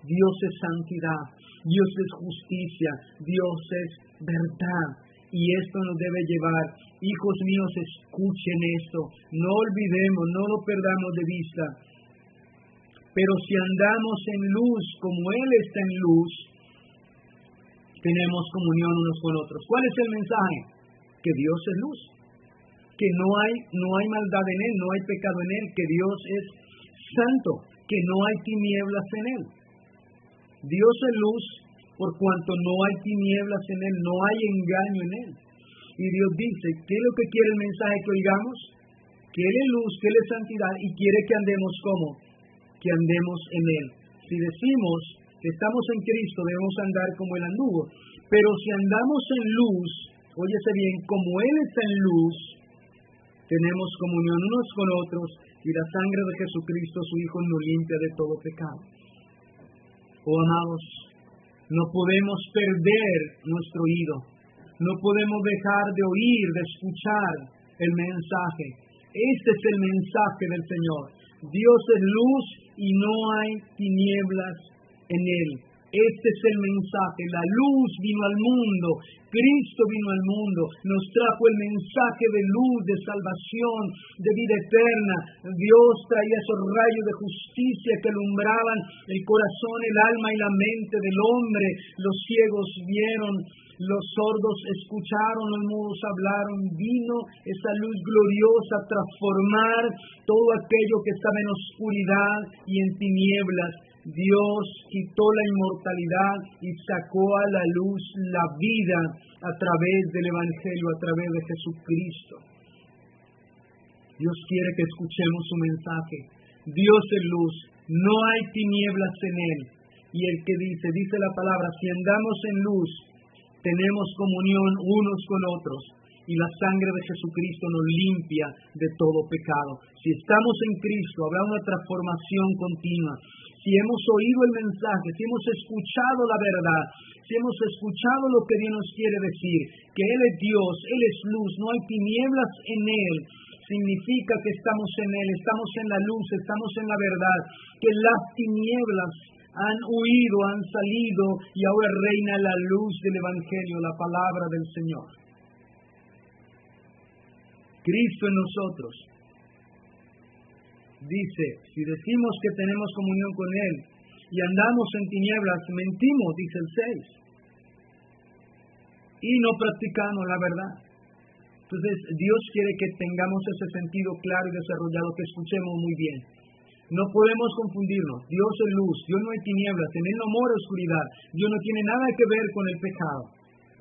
Dios es santidad, Dios es justicia, Dios es verdad. Y esto nos debe llevar, hijos míos, escuchen esto, no olvidemos, no lo perdamos de vista. Pero si andamos en luz como Él está en luz, tenemos comunión unos con otros. ¿Cuál es el mensaje? Que Dios es luz, que no hay maldad en Él, no hay pecado en Él, que Dios es santo, que no hay tinieblas en Él. Dios es luz, por cuanto no hay tinieblas en Él, no hay engaño en Él. Y Dios dice, ¿qué es lo que quiere el mensaje que oigamos? Que Él es luz, que Él es santidad, y quiere que andemos ¿cómo? Que andemos en Él. Si decimos que estamos en Cristo, debemos andar como Él anduvo. Pero si andamos en luz, óyese bien, como Él está en luz, tenemos comunión unos con otros, y la sangre de Jesucristo, su Hijo, nos limpia de todo pecado. Oh amados, no podemos perder nuestro oído, no podemos dejar de oír, de escuchar el mensaje. Este es el mensaje del Señor. Dios es luz y no hay tinieblas en Él. Este es el mensaje. La luz vino al mundo, Cristo vino al mundo, nos trajo el mensaje de luz, de salvación, de vida eterna. Dios traía esos rayos de justicia que alumbraban el corazón, el alma y la mente del hombre. Los ciegos vieron, los sordos escucharon, los mudos hablaron. Vino esa luz gloriosa a transformar todo aquello que estaba en oscuridad y en tinieblas. Dios quitó la inmortalidad y sacó a la luz la vida a través del Evangelio, a través de Jesucristo. Dios quiere que escuchemos su mensaje. Dios es luz, no hay tinieblas en Él. Y el que dice la palabra, si andamos en luz, tenemos comunión unos con otros. Y la sangre de Jesucristo nos limpia de todo pecado. Si estamos en Cristo, habrá una transformación continua. Si hemos oído el mensaje, si hemos escuchado la verdad, si hemos escuchado lo que Dios nos quiere decir, que Él es Dios, Él es luz, no hay tinieblas en Él, significa que estamos en Él, estamos en la luz, estamos en la verdad, que las tinieblas han huido, han salido y ahora reina la luz del Evangelio, la palabra del Señor. Cristo en nosotros, Dice, si decimos que tenemos comunión con Él y andamos en tinieblas, mentimos, dice el 6, y no practicamos la verdad. Entonces, Dios quiere que tengamos ese sentido claro y desarrollado, que escuchemos muy bien. No podemos confundirnos. Dios es luz, Dios no hay tinieblas, en Él no mora oscuridad. Dios no tiene nada que ver con el pecado.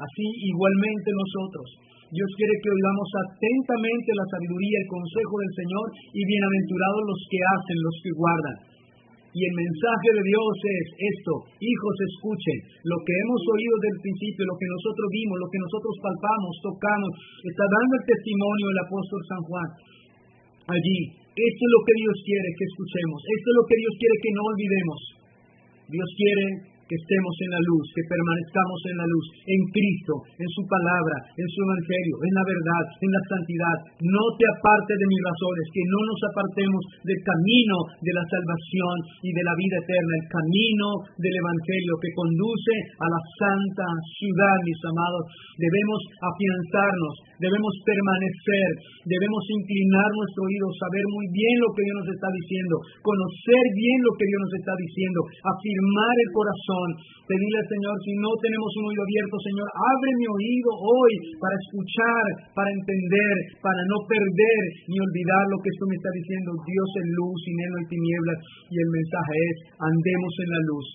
Así igualmente nosotros. Dios quiere que oigamos atentamente la sabiduría, el consejo del Señor, y bienaventurados los que hacen, los que guardan. Y el mensaje de Dios es esto: hijos, escuchen, lo que hemos oído del principio, lo que nosotros vimos, lo que nosotros palpamos, tocamos, está dando el testimonio del apóstol San Juan allí. Esto es lo que Dios quiere que escuchemos, esto es lo que Dios quiere que no olvidemos. Dios quiere que estemos en la luz, que permanezcamos en la luz, en Cristo, en su palabra, en su evangelio, en la verdad, en la santidad. No te apartes de mis razones, que no nos apartemos del camino de la salvación y de la vida eterna, el camino del evangelio que conduce a la santa ciudad, mis amados. Debemos afianzarnos, debemos permanecer, debemos inclinar nuestro oído, saber muy bien lo que Dios nos está diciendo, conocer bien lo que Dios nos está diciendo, afirmar el corazón. Pedirle al Señor, si no tenemos un oído abierto, Señor, abre mi oído hoy para escuchar, para entender, para no perder ni olvidar lo que esto me está diciendo. Dios es luz, sin Él no hay tinieblas, y el mensaje es: andemos en la luz.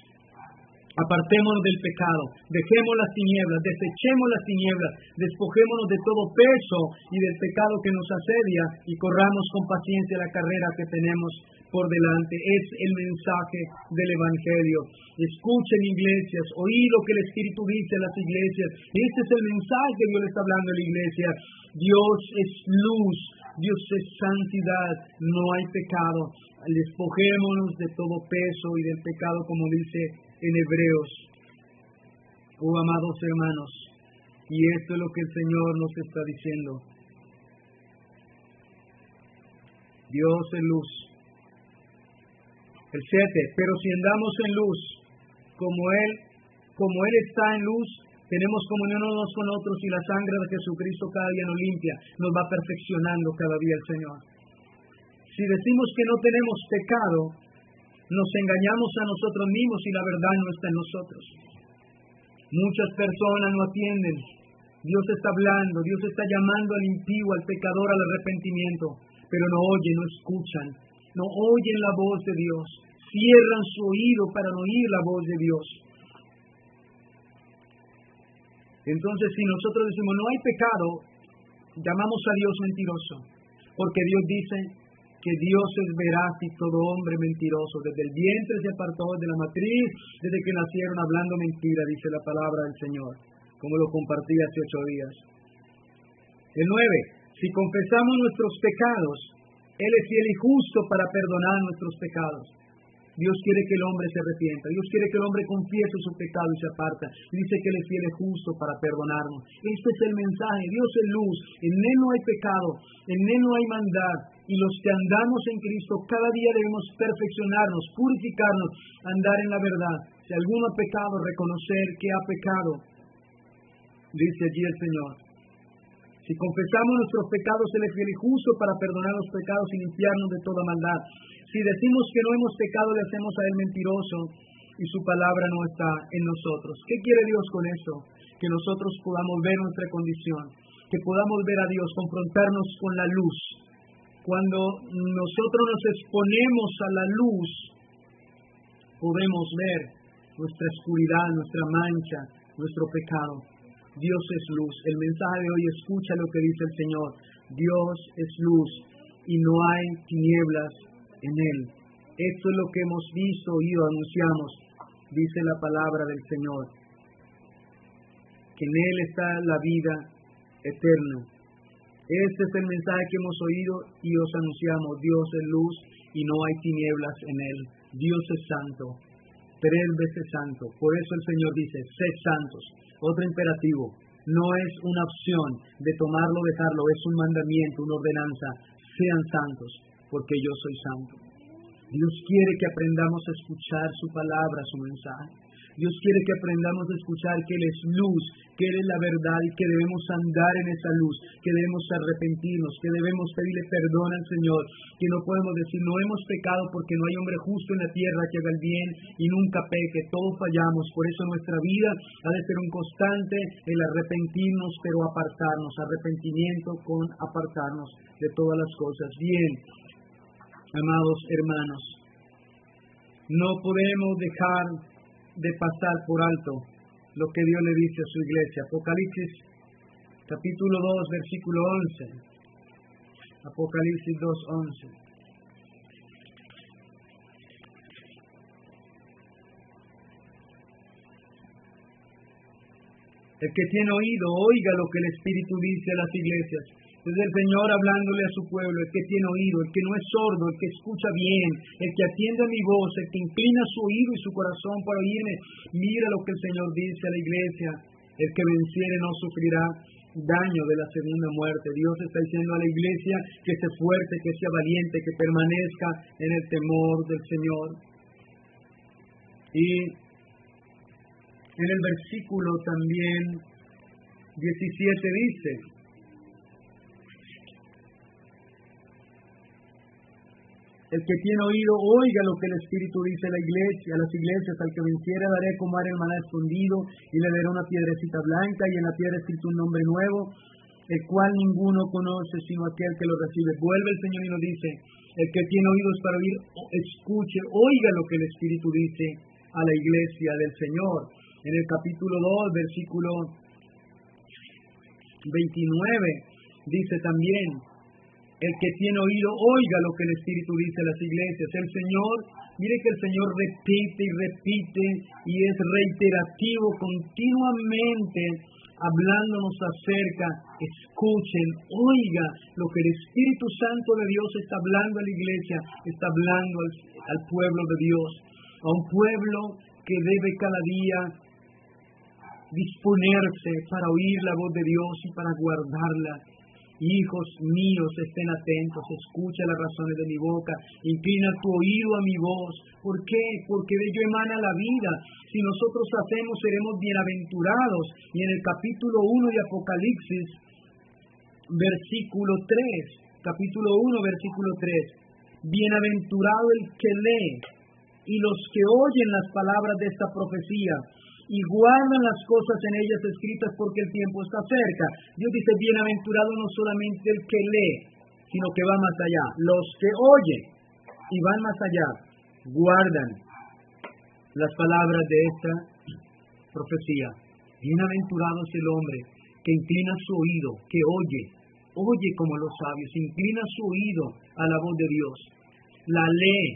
Apartémonos del pecado, dejemos las tinieblas, desechemos las tinieblas, despojémonos de todo peso y del pecado que nos asedia, y corramos con paciencia la carrera que tenemos por delante. Es el mensaje del Evangelio. Escuchen, iglesias, oí lo que el Espíritu dice a las iglesias. Este es el mensaje que Dios le está hablando a la iglesia. Dios es luz, Dios es santidad, no hay pecado. Despojémonos de todo peso y del pecado, como dice en Hebreos. Oh, amados hermanos, y esto es lo que el Señor nos está diciendo. Dios es luz. El 7, pero si andamos en luz, como Él está en luz, tenemos comunión unos con otros, y la sangre de Jesucristo cada día nos limpia, nos va perfeccionando cada día el Señor. Si decimos que no tenemos pecado, nos engañamos a nosotros mismos y la verdad no está en nosotros. Muchas personas no atienden. Dios está hablando, Dios está llamando al impío, al pecador, al arrepentimiento, pero no oyen, no escuchan, no oyen la voz de Dios. Cierran su oído para no oír la voz de Dios. Entonces, si nosotros decimos no hay pecado, llamamos a Dios mentiroso, porque Dios dice que Dios es veraz y todo hombre mentiroso. Desde el vientre se apartó, de la matriz, desde que nacieron hablando mentira, dice la palabra del Señor, como lo compartí hace 8 días. El 9, si confesamos nuestros pecados, Él es fiel y justo para perdonar nuestros pecados. Dios quiere que el hombre se arrepienta, Dios quiere que el hombre confiese su pecado y se aparta. Dice que Él es fiel y justo para perdonarnos. Este es el mensaje. Dios es luz, en Él no hay pecado, en Él no hay maldad. Y los que andamos en Cristo, cada día debemos perfeccionarnos, purificarnos, andar en la verdad. Si alguno ha pecado, reconocer que ha pecado. Dice allí el Señor. Si confesamos nuestros pecados, Él es fiel y justo para perdonar los pecados y limpiarnos de toda maldad. Si decimos que no hemos pecado, le hacemos a Él mentiroso y su palabra no está en nosotros. ¿Qué quiere Dios con esto? Que nosotros podamos ver nuestra condición, que podamos ver a Dios, confrontarnos con la luz. Cuando nosotros nos exponemos a la luz, podemos ver nuestra oscuridad, nuestra mancha, nuestro pecado. Dios es luz. El mensaje de hoy, escucha lo que dice el Señor. Dios es luz y no hay tinieblas en Él. Esto es lo que hemos visto, oído, anunciamos, dice la palabra del Señor, que en Él está la vida eterna. Este es el mensaje que hemos oído y os anunciamos. Dios es luz y no hay tinieblas en Él. Dios es santo, 3 veces santo. Por eso el Señor dice, sed santos. Otro imperativo, no es una opción de tomarlo o dejarlo, es un mandamiento, una ordenanza. Sean santos, porque yo soy santo. Dios quiere que aprendamos a escuchar su palabra, su mensaje. Dios quiere que aprendamos a escuchar que Él es luz, que Él es la verdad y que debemos andar en esa luz, que debemos arrepentirnos, que debemos pedirle perdón al Señor, que no podemos decir no hemos pecado porque no hay hombre justo en la tierra que haga el bien y nunca peque, todos fallamos. Por eso nuestra vida ha de ser un constante el arrepentirnos, pero apartarnos, arrepentimiento con apartarnos de todas las cosas. Bien, amados hermanos, no podemos dejar de pasar por alto lo que Dios le dice a su iglesia. Apocalipsis capítulo 2, versículo 11. Apocalipsis 2:11. El que tiene oído, oiga lo que el Espíritu dice a las iglesias. Es el Señor hablándole a su pueblo, el que tiene oído, el que no es sordo, el que escucha bien, el que atiende a mi voz, el que inclina su oído y su corazón para oírme. Mira lo que el Señor dice a la iglesia, el que venciere no sufrirá daño de la segunda muerte. Dios está diciendo a la iglesia que sea fuerte, que sea valiente, que permanezca en el temor del Señor. Y en el versículo también 17 dice: el que tiene oído, oiga lo que el Espíritu dice a la iglesia, a las iglesias. Al que venciere daré a comer el maná escondido, y le daré una piedrecita blanca, y en la piedra escrito un nombre nuevo, el cual ninguno conoce sino aquel que lo recibe. Vuelve el Señor y nos dice: el que tiene oídos para oír, escuche, oiga lo que el Espíritu dice a la iglesia del Señor. En el capítulo 2, versículo 29, dice también: el que tiene oído, oiga lo que el Espíritu dice a las iglesias. El Señor, mire que el Señor repite y repite y es reiterativo continuamente, hablándonos acerca, escuchen, oiga lo que el Espíritu Santo de Dios está hablando a la iglesia, está hablando al pueblo de Dios, a un pueblo que debe cada día disponerse para oír la voz de Dios y para guardarla. Hijos míos, estén atentos, escucha las razones de mi boca, inclina tu oído a mi voz. ¿Por qué? Porque de ello emana la vida. Si nosotros hacemos, seremos bienaventurados. Y en el capítulo 1 de Apocalipsis, versículo 3, capítulo 1, versículo 3, bienaventurado el que lee y los que oyen las palabras de esta profecía y guardan las cosas en ellas escritas, porque el tiempo está cerca. Dios dice bienaventurado no solamente el que lee, sino que va más allá. Los que oyen y van más allá, guardan las palabras de esta profecía. Bienaventurado es el hombre que inclina su oído, que oye como los sabios, inclina su oído a la voz de Dios, la lee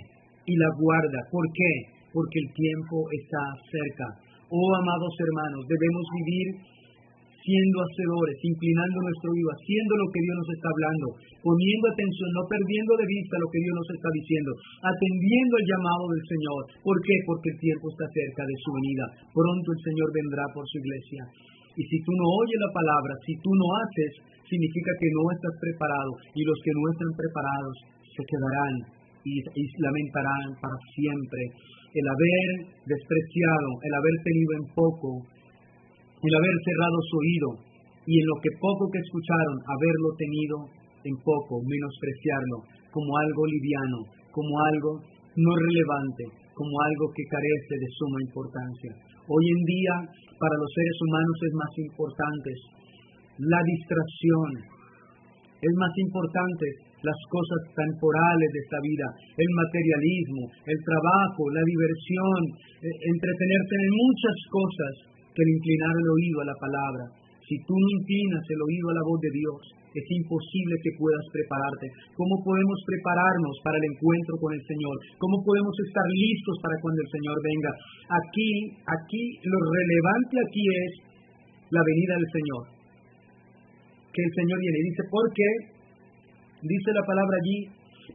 y la guarda. ¿Por qué? Porque el tiempo está cerca. Oh, amados hermanos, debemos vivir siendo hacedores, inclinando nuestro oído, haciendo lo que Dios nos está hablando, poniendo atención, no perdiendo de vista lo que Dios nos está diciendo, atendiendo el llamado del Señor. ¿Por qué? Porque el tiempo está cerca de su venida. Pronto el Señor vendrá por su iglesia. Y si tú no oyes la palabra, si tú no haces, significa que no estás preparado. Y los que no están preparados se quedarán y lamentarán para siempre el haber despreciado, el haber tenido en poco, el haber cerrado su oído y en lo que poco que escucharon, haberlo tenido en poco, menospreciarlo como algo liviano, como algo no relevante, como algo que carece de suma importancia. Hoy en día, para los seres humanos es más importante la distracción, es más importante las cosas temporales de esta vida, el materialismo, el trabajo, la diversión, entretenerse en muchas cosas que el inclinar el oído a la palabra. Si tú no inclinas el oído a la voz de Dios, es imposible que puedas prepararte. ¿Cómo podemos prepararnos para el encuentro con el Señor? ¿Cómo podemos estar listos para cuando el Señor venga? Aquí, lo relevante aquí es la venida del Señor. Que el Señor viene y dice, ¿por qué? Dice la palabra allí,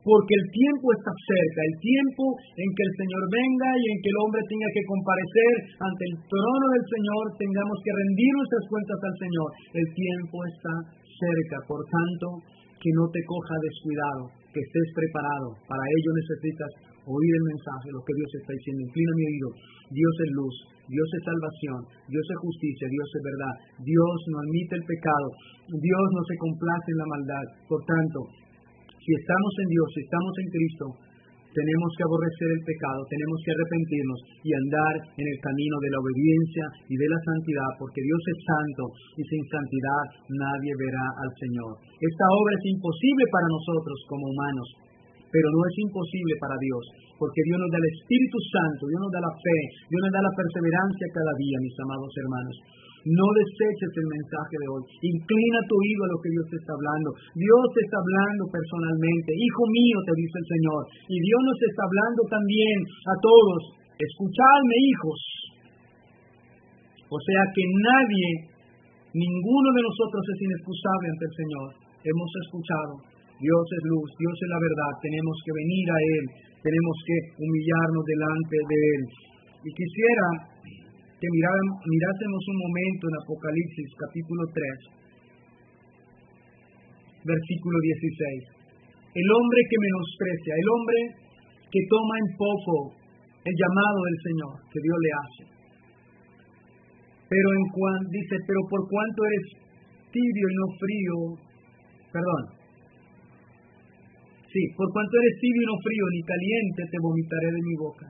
porque el tiempo está cerca, el tiempo en que el Señor venga y en que el hombre tenga que comparecer ante el trono del Señor, tengamos que rendir nuestras cuentas al Señor. El tiempo está cerca, por tanto, que no te coja descuidado, que estés preparado. Para ello necesitas oír el mensaje, lo que Dios está diciendo. Inclina mi oído. Dios es luz, Dios es salvación, Dios es justicia, Dios es verdad. Dios no admite el pecado, Dios no se complace en la maldad. Por tanto, si estamos en Dios, si estamos en Cristo, tenemos que aborrecer el pecado, tenemos que arrepentirnos y andar en el camino de la obediencia y de la santidad, porque Dios es santo y sin santidad nadie verá al Señor. Esta obra es imposible para nosotros como humanos, pero no es imposible para Dios, porque Dios nos da el Espíritu Santo, Dios nos da la fe, Dios nos da la perseverancia cada día, mis amados hermanos. No deseches el mensaje de hoy. Inclina tu oído a lo que Dios te está hablando. Dios te está hablando personalmente. Hijo mío, te dice el Señor. Y Dios nos está hablando también a todos. Escuchadme, hijos. O sea que nadie, ninguno de nosotros es inexcusable ante el Señor. Hemos escuchado. Dios es luz, Dios es la verdad. Tenemos que venir a Él. Tenemos que humillarnos delante de Él. Y quisiera que mirásemos un momento en Apocalipsis capítulo 3, versículo 16. El hombre que menosprecia, el hombre que toma en poco el llamado del Señor que Dios le hace. Pero dice, pero por cuanto eres tibio y no frío, por cuanto eres tibio y no frío ni caliente, te vomitaré de mi boca.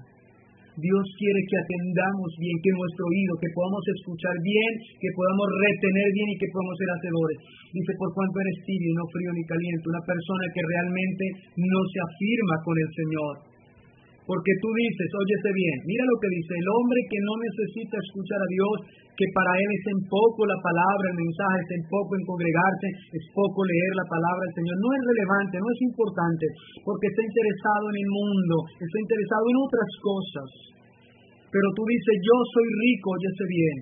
Dios quiere que atendamos bien, que nuestro oído, que podamos escuchar bien, que podamos retener bien y que podamos ser hacedores. Dice, por cuanto eres tibio, no frío ni caliente, una persona que realmente no se afirma con el Señor. Porque tú dices, óyese bien, mira lo que dice, el hombre que no necesita escuchar a Dios, que para él es en poco la palabra, el mensaje, es en poco en congregarse, es poco leer la palabra del Señor, no es relevante, no es importante, porque está interesado en el mundo, está interesado en otras cosas. Pero tú dices, yo soy rico, óyese bien,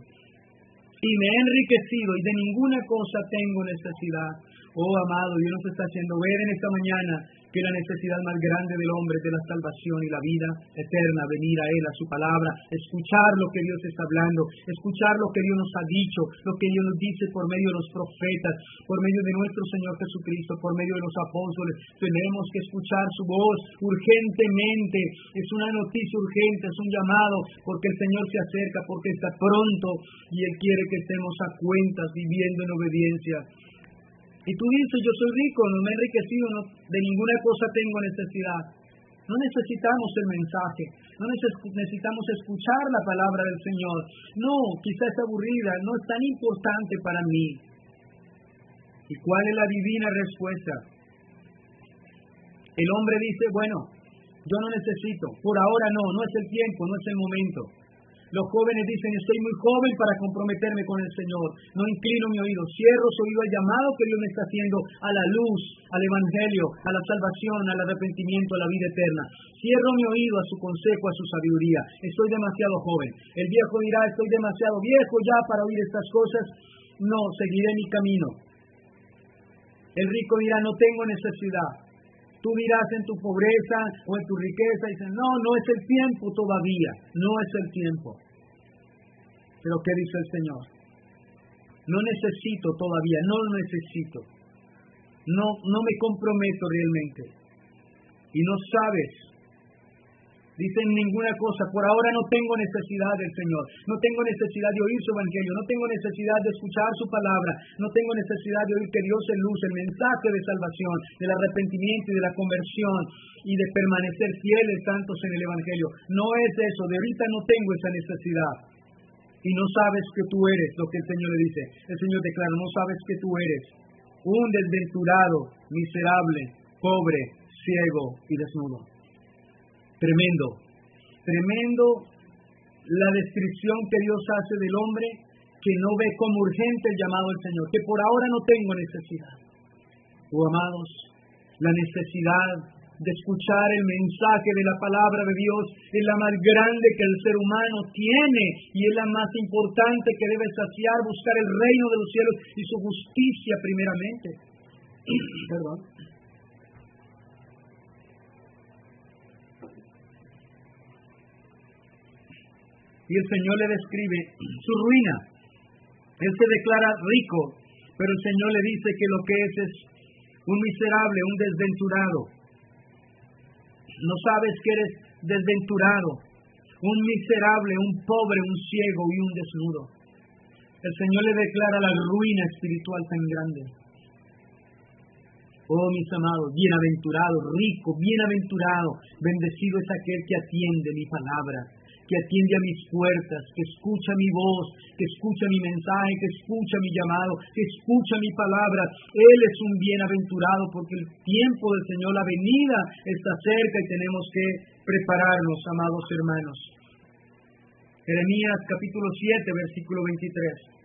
y me he enriquecido y de ninguna cosa tengo necesidad. Oh amado, Dios nos está haciendo ver en esta mañana que la necesidad más grande del hombre es de la salvación y la vida eterna, venir a Él, a su palabra, escuchar lo que Dios está hablando, escuchar lo que Dios nos ha dicho, lo que Dios nos dice por medio de los profetas, por medio de nuestro Señor Jesucristo, por medio de los apóstoles. Tenemos que escuchar su voz urgentemente. Es una noticia urgente, es un llamado, porque el Señor se acerca, porque está pronto y Él quiere que estemos a cuentas, viviendo en obediencia. Y tú dices, yo soy rico, no me he enriquecido, de ninguna cosa tengo necesidad. No necesitamos el mensaje, no necesitamos escuchar la palabra del Señor. No, quizás es aburrida, no es tan importante para mí. ¿Y cuál es la divina respuesta? El hombre dice, bueno, yo no necesito, por ahora no es el tiempo, no es el momento. Los jóvenes dicen, estoy muy joven para comprometerme con el Señor. No inclino mi oído, cierro su oído al llamado que Dios me está haciendo a la luz, al evangelio, a la salvación, al arrepentimiento, a la vida eterna. Cierro mi oído a su consejo, a su sabiduría. Estoy demasiado joven. El viejo dirá, estoy demasiado viejo ya para oír estas cosas. No, seguiré mi camino. El rico dirá, no tengo necesidad. Tú dirás en tu pobreza o en tu riqueza, y dices, no es el tiempo todavía, no es el tiempo. Pero ¿qué dice el Señor? No necesito todavía, no lo necesito. No me comprometo realmente. Y no sabes. Dicen ninguna cosa, por ahora no tengo necesidad del Señor, no tengo necesidad de oír su evangelio, no tengo necesidad de escuchar su palabra, no tengo necesidad de oír que Dios es luz, el mensaje de salvación, del arrepentimiento y de la conversión y de permanecer fieles santos en el evangelio. No es eso, de ahorita no tengo esa necesidad. Y no sabes que tú eres lo que el Señor le dice. El Señor declara, no sabes que tú eres un desventurado, miserable, pobre, ciego y desnudo. Tremendo la descripción que Dios hace del hombre que no ve como urgente el llamado del Señor, que por ahora no tengo necesidad. Amados, la necesidad de escuchar el mensaje de la palabra de Dios es la más grande que el ser humano tiene y es la más importante que debe saciar, buscar el reino de los cielos y su justicia primeramente. Perdón. Y el Señor le describe su ruina. Él se declara rico, pero el Señor le dice que lo que es un miserable, un desventurado. No sabes que eres desventurado. un miserable, un pobre, un ciego y un desnudo. El Señor le declara la ruina espiritual tan grande. Oh, mis amados, bienaventurado, rico, bienaventurado, bendecido es aquel que atiende mi palabra, que atiende a mis puertas, que escucha mi voz, que escucha mi mensaje, que escucha mi llamado, que escucha mi palabra. Él es un bienaventurado porque el tiempo del Señor, la venida está cerca y tenemos que prepararnos, amados hermanos. Jeremías capítulo 7, versículo 23.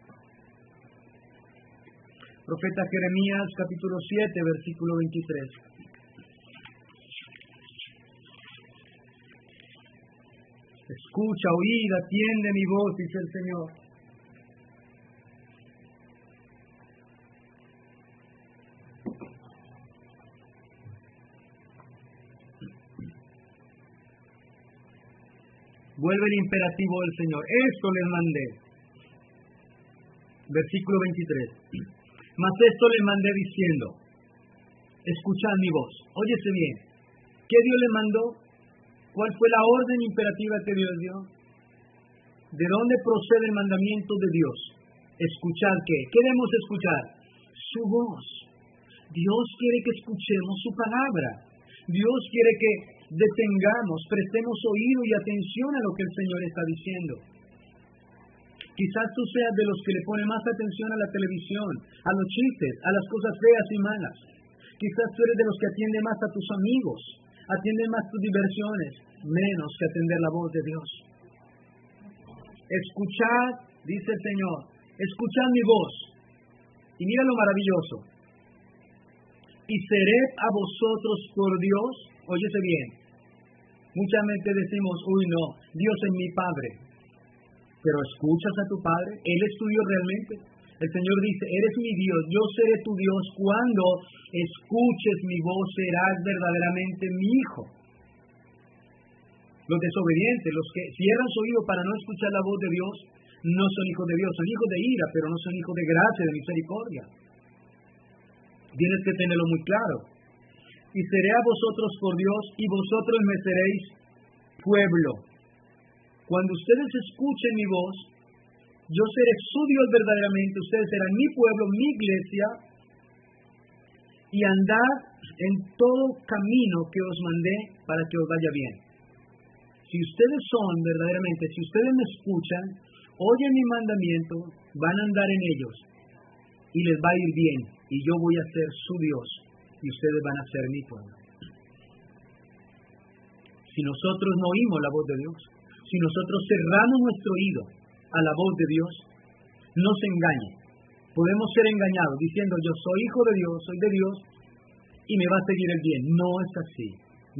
Profeta Jeremías capítulo 7, versículo 23. Escucha, oíd, atiende mi voz, dice el Señor. Vuelve el imperativo del Señor. Esto les mandé. Versículo 23. Mas esto les mandé diciendo, escuchad mi voz. Óyese bien. ¿Qué Dios le mandó? ¿Cuál fue la orden imperativa que Dios dio? ¿De dónde procede el mandamiento de Dios? ¿Escuchar qué? ¿Qué debemos escuchar? Su voz. Dios quiere que escuchemos su palabra. Dios quiere que detengamos, prestemos oído y atención a lo que el Señor está diciendo. Quizás tú seas de los que le pone más atención a la televisión, a los chistes, a las cosas feas y malas. Quizás tú eres de los que atiende más a tus amigos, atiende más tus diversiones, menos que atender la voz de Dios. Escuchad, dice el Señor, escuchad mi voz. Y mira lo maravilloso. Y seré a vosotros por Dios. Óyese bien. Muchas veces decimos, uy no, Dios es mi Padre. Pero ¿escuchas a tu Padre? ¿Él es tu Dios realmente? El Señor dice, eres mi Dios, yo seré tu Dios. Cuando escuches mi voz, serás verdaderamente mi hijo. Los desobedientes, los que cierran su oído para no escuchar la voz de Dios, no son hijos de Dios, son hijos de ira, pero no son hijos de gracia, de misericordia. Tienes que tenerlo muy claro. Y seré a vosotros por Dios, y vosotros me seréis pueblo. Cuando ustedes escuchen mi voz, yo seré su Dios verdaderamente, ustedes serán mi pueblo, mi iglesia, y andad en todo camino que os mandé para que os vaya bien. Si ustedes son verdaderamente, si ustedes me escuchan, oyen mi mandamiento, van a andar en ellos, y les va a ir bien, y yo voy a ser su Dios, y ustedes van a ser mi pueblo. Si nosotros no oímos la voz de Dios, si nosotros cerramos nuestro oído a la voz de Dios, no se engañe. Podemos ser engañados diciendo yo soy hijo de Dios, soy de Dios y me va a seguir el bien. No es así,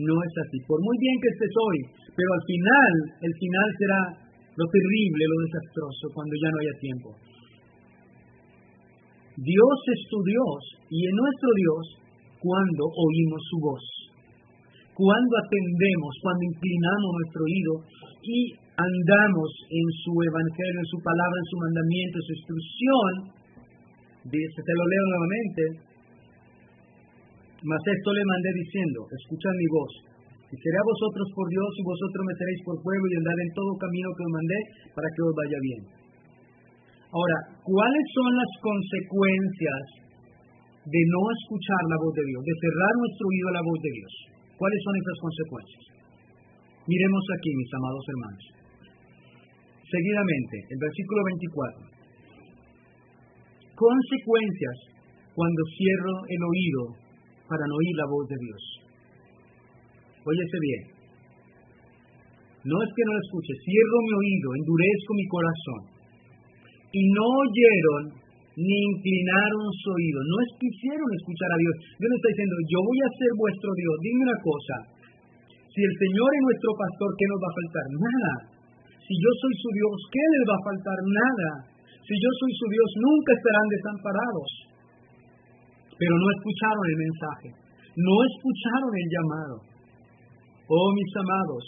no es así. Por muy bien que estés hoy, pero al final, el final será lo terrible, lo desastroso, cuando ya no haya tiempo. Dios es tu Dios y es nuestro Dios cuando oímos su voz. Cuando atendemos, cuando inclinamos nuestro oído y andamos en su evangelio, en su palabra, en su mandamiento, en su instrucción, dice, te lo leo nuevamente, mas esto le mandé diciendo, escuchad mi voz, y seré a vosotros por Dios y vosotros me seréis por pueblo y andad en todo camino que os mandé para que os vaya bien. Ahora, ¿cuáles son las consecuencias de no escuchar la voz de Dios, de cerrar nuestro oído a la voz de Dios? ¿Cuáles son esas consecuencias? Miremos aquí, mis amados hermanos. Seguidamente, el versículo 24. Consecuencias cuando cierro el oído para no oír la voz de Dios. Óyese bien. No es que no lo escuche, cierro mi oído, endurezco mi corazón. Y no oyeron ni inclinaron su oído. No quisieron escuchar a Dios. Dios no está diciendo, yo voy a ser vuestro Dios. Dime una cosa. Si el Señor es nuestro pastor, ¿qué nos va a faltar? Nada. Si yo soy su Dios, ¿qué les va a faltar? Nada. Si yo soy su Dios, nunca estarán desamparados. Pero no escucharon el mensaje. No escucharon el llamado. Oh, mis amados,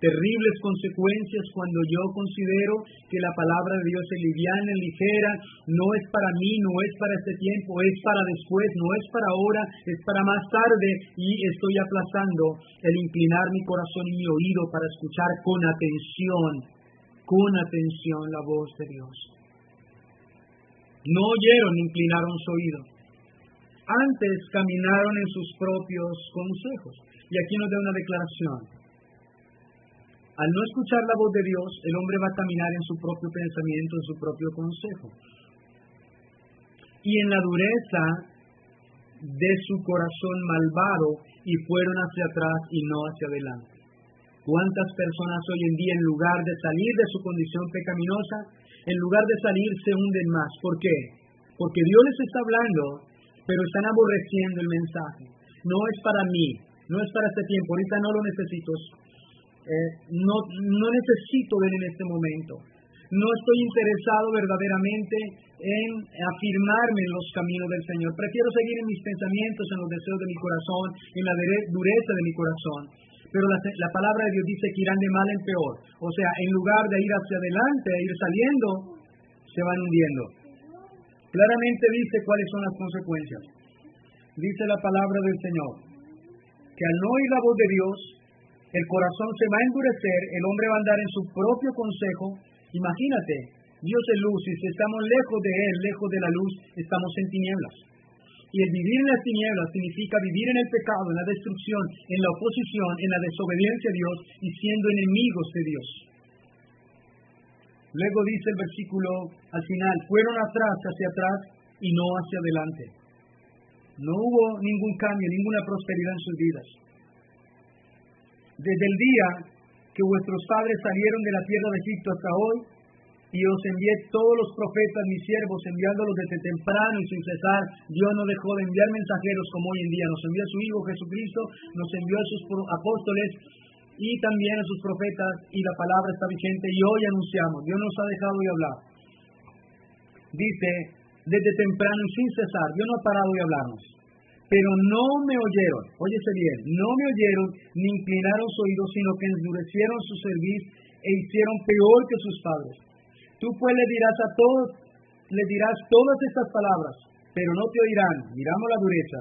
terribles consecuencias cuando yo considero que la palabra de Dios es liviana, ligera, no es para mí, no es para este tiempo, es para después, no es para ahora, es para más tarde, y estoy aplazando el inclinar mi corazón y mi oído para escuchar con atención la voz de Dios. No oyeron ni inclinaron su oído. Antes caminaron en sus propios consejos. Y aquí nos da una declaración. Al no escuchar la voz de Dios, el hombre va a caminar en su propio pensamiento, en su propio consejo. Y en la dureza de su corazón malvado, y fueron hacia atrás y no hacia adelante. ¿Cuántas personas hoy en día, en lugar de salir de su condición pecaminosa, en lugar de salir, se hunden más? ¿Por qué? Porque Dios les está hablando, pero están aborreciendo el mensaje. No es para mí, no es para este tiempo, ahorita no lo necesito. No necesito ver en este momento. No estoy interesado verdaderamente en afirmarme en los caminos del Señor. Prefiero seguir en mis pensamientos, en los deseos de mi corazón, en la dureza de mi corazón. Pero la palabra de Dios dice que irán de mal en peor. O sea, en lugar de ir hacia adelante, de ir saliendo, se van hundiendo. Claramente dice cuáles son las consecuencias. Dice la palabra del Señor, que al no oír la voz de Dios, el corazón se va a endurecer, el hombre va a andar en su propio consejo. Imagínate, Dios es luz, y si estamos lejos de Él, lejos de la luz, estamos en tinieblas. Y el vivir en las tinieblas significa vivir en el pecado, en la destrucción, en la oposición, en la desobediencia a Dios y siendo enemigos de Dios. Luego dice el versículo al final, fueron hacia atrás y no hacia adelante. No hubo ningún cambio, ninguna prosperidad en sus vidas. Desde el día que vuestros padres salieron de la tierra de Egipto hasta hoy, y os envié todos los profetas, mis siervos, enviándolos desde temprano y sin cesar. Dios no dejó de enviar mensajeros como hoy en día. Nos envió a su Hijo Jesucristo, nos envió a sus apóstoles y también a sus profetas, y la palabra está vigente y hoy anunciamos. Dios nos ha dejado de hablar. Dice, desde temprano y sin cesar, Dios no ha parado de hablarnos. Pero no me oyeron, óyese bien, no me oyeron ni inclinaron su oído, sino que endurecieron su cerviz e hicieron peor que sus padres. Tú pues le dirás todas estas palabras, pero no te oirán. Miramos la dureza.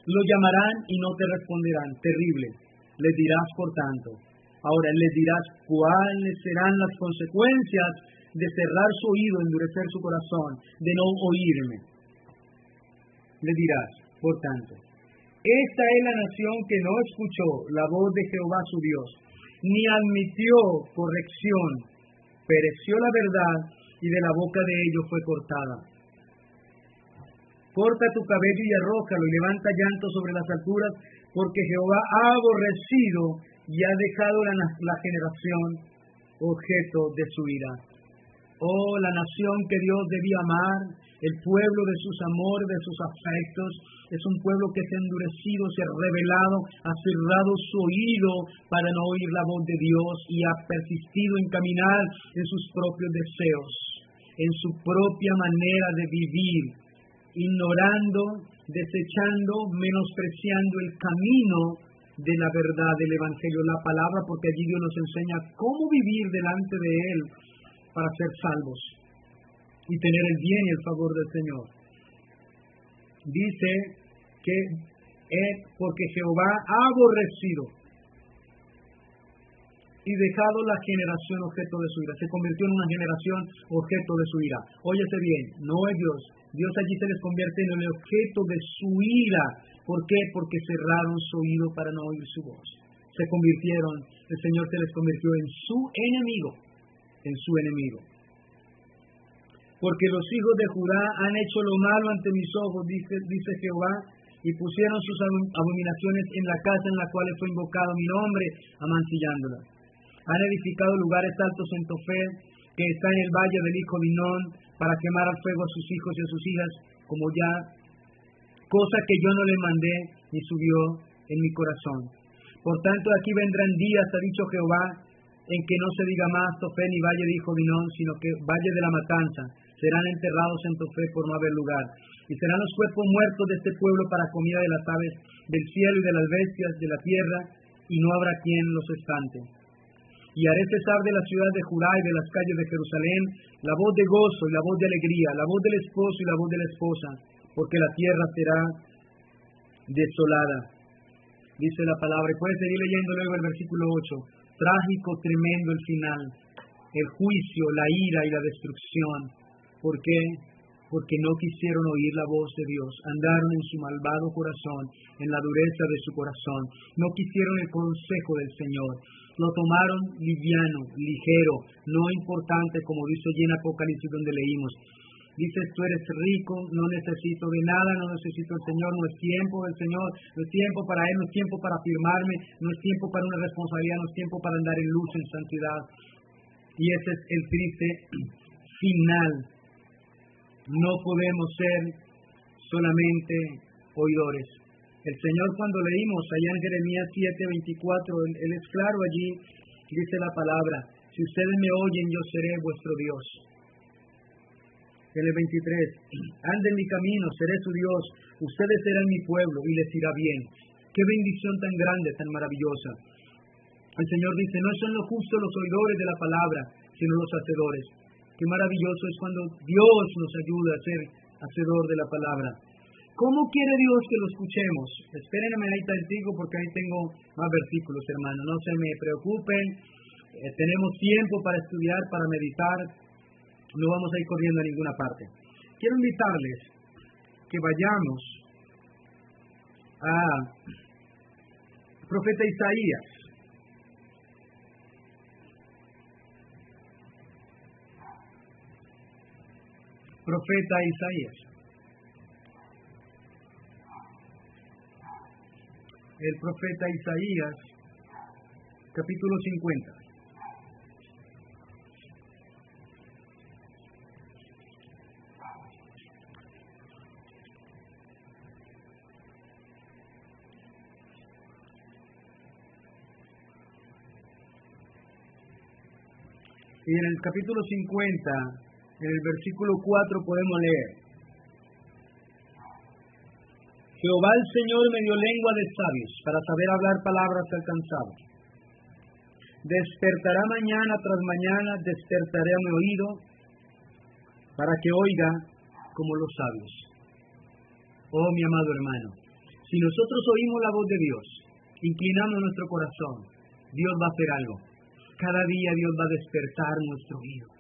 Lo llamarán y no te responderán. Terrible. Les dirás por tanto. Ahora les dirás cuáles serán las consecuencias de cerrar su oído, endurecer su corazón, de no oírme. Le dirás, por tanto, esta es la nación que no escuchó la voz de Jehová su Dios, ni admitió corrección. Pereció la verdad y de la boca de ellos fue cortada. Corta tu cabello y arrójalo y levanta llanto sobre las alturas, porque Jehová ha aborrecido y ha dejado la generación objeto de su ira. Oh, la nación que Dios debía amar, el pueblo de sus amores, de sus afectos, es un pueblo que se ha endurecido, se ha rebelado, ha cerrado su oído para no oír la voz de Dios y ha persistido en caminar en sus propios deseos, en su propia manera de vivir, ignorando, desechando, menospreciando el camino de la verdad del Evangelio, la palabra, porque allí Dios nos enseña cómo vivir delante de Él para ser salvos y tener el bien y el favor del Señor. Dice que es porque Jehová ha aborrecido y dejado la generación objeto de su ira. Se convirtió en una generación objeto de su ira. Óyese bien, no es Dios. Dios allí se les convierte en el objeto de su ira. ¿Por qué? Porque cerraron su oído para no oír su voz. Se convirtieron, el Señor se les convirtió en su enemigo. En su enemigo. Porque los hijos de Judá han hecho lo malo ante mis ojos, dice Jehová, y pusieron sus abominaciones en la casa en la cual fue invocado mi nombre, amancillándola. Han edificado lugares altos en Tofet, que está en el valle del hijo de Hinón, para quemar al fuego a sus hijos y a sus hijas, como ya, cosa que yo no le mandé, ni subió en mi corazón. Por tanto, aquí vendrán días, ha dicho Jehová, en que no se diga más Tofet ni valle de hijo de Hinón, sino que valle de la matanza. Serán enterrados en Tofet por no haber lugar. Y serán los cuerpos muertos de este pueblo para comida de las aves del cielo y de las bestias de la tierra, y no habrá quien los espante. Y haré cesar de la ciudad de Judá y de las calles de Jerusalén la voz de gozo y la voz de alegría, la voz del esposo y la voz de la esposa, porque la tierra será desolada. Dice la palabra, y puedes seguir leyendo luego el versículo 8. Trágico, tremendo el final, el juicio, la ira y la destrucción. ¿Por qué? Porque no quisieron oír la voz de Dios, andaron en su malvado corazón, en la dureza de su corazón, no quisieron el consejo del Señor, lo tomaron liviano, ligero, no importante, como dice allí en Apocalipsis donde leímos. Dices, tú eres rico, no necesito de nada, no necesito del Señor, no es tiempo del Señor, no es tiempo para Él, no es tiempo para afirmarme, no es tiempo para una responsabilidad, no es tiempo para andar en luz, en santidad. Y ese es el triste final. No podemos ser solamente oidores. El Señor, cuando leímos allá en Jeremías 7:24, Él es claro allí, dice la palabra, si ustedes me oyen, yo seré vuestro Dios. En el 23, anden mi camino, seré su Dios, ustedes serán mi pueblo y les irá bien. Qué bendición tan grande, tan maravillosa. El Señor dice, no son los justos los oidores de la palabra, sino los hacedores. Qué maravilloso es cuando Dios nos ayuda a ser hacedor de la palabra. ¿Cómo quiere Dios que lo escuchemos? Espérenme ahí tantito porque ahí tengo más versículos, hermanos. No se me preocupen. Tenemos tiempo para estudiar, para meditar. No vamos a ir corriendo a ninguna parte. Quiero invitarles que vayamos a profeta Isaías. Profeta Isaías. El profeta Isaías, capítulo 50. Y en el capítulo 50, en el versículo 4 podemos leer: Jehová el Señor me dio lengua de sabios, para saber hablar palabras al cansado. Despertará mañana tras mañana, despertaré a mi oído, para que oiga como los sabios. Oh, mi amado hermano, si nosotros oímos la voz de Dios, inclinamos nuestro corazón, Dios va a hacer algo. Cada día Dios va a despertar nuestro oído.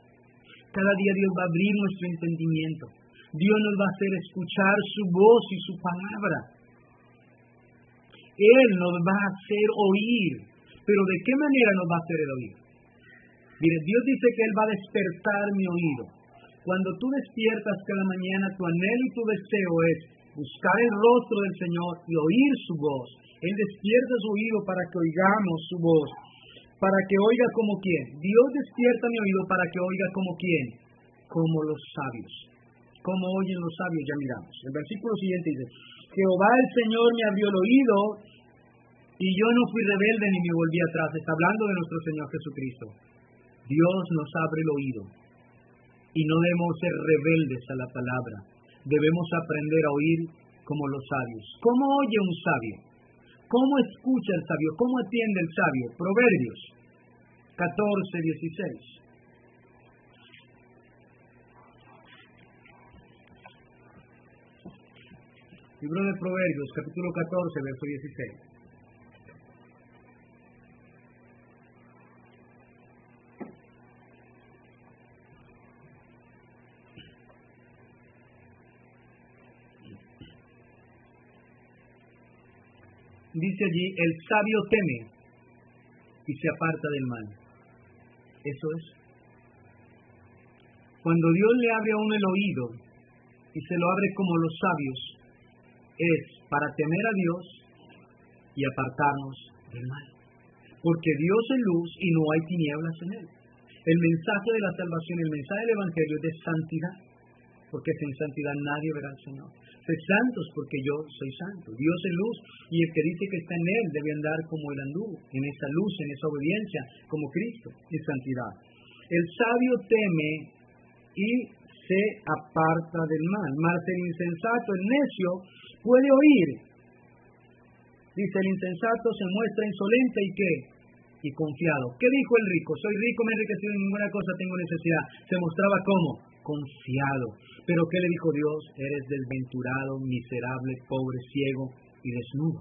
Cada día Dios va a abrir nuestro entendimiento. Dios nos va a hacer escuchar su voz y su palabra. Él nos va a hacer oír. Pero ¿de qué manera nos va a hacer el oír? Mire, Dios dice que Él va a despertar mi oído. Cuando tú despiertas cada mañana, tu anhelo y tu deseo es buscar el rostro del Señor y oír su voz. Él despierta su oído para que oigamos su voz. Para que oiga como quién. Dios despierta mi oído para que oiga como quién. Como los sabios. Como oyen los sabios, ya miramos. El versículo siguiente dice: Jehová el Señor me abrió el oído y yo no fui rebelde ni me volví atrás. Está hablando de nuestro Señor Jesucristo. Dios nos abre el oído y no debemos ser rebeldes a la palabra. Debemos aprender a oír como los sabios. ¿Cómo oye un sabio? ¿Cómo escucha el sabio? ¿Cómo atiende el sabio? Proverbios 14:16. Libro de Proverbios, capítulo 14, verso 16. Dice allí, el sabio teme y se aparta del mal. Eso es. Cuando Dios le abre a uno el oído y se lo abre como los sabios, es para temer a Dios y apartarnos del mal. Porque Dios es luz y no hay tinieblas en Él. El mensaje de la salvación, el mensaje del Evangelio es de santidad. Porque sin santidad nadie verá al Señor. Sed santos porque yo soy santo. Dios es luz y el que dice que está en Él debe andar como Él anduvo, en esa luz, en esa obediencia, como Cristo, en santidad. El sabio teme y se aparta del mal, mas el insensato, el necio, puede oír. Dice, el insensato se muestra insolente y ¿qué? y confiado. ¿Qué dijo el rico? Soy rico, me he enriquecido, en ninguna cosa tengo necesidad. Se mostraba como confiado. Pero ¿qué le dijo Dios? Eres desventurado, miserable, pobre, ciego y desnudo.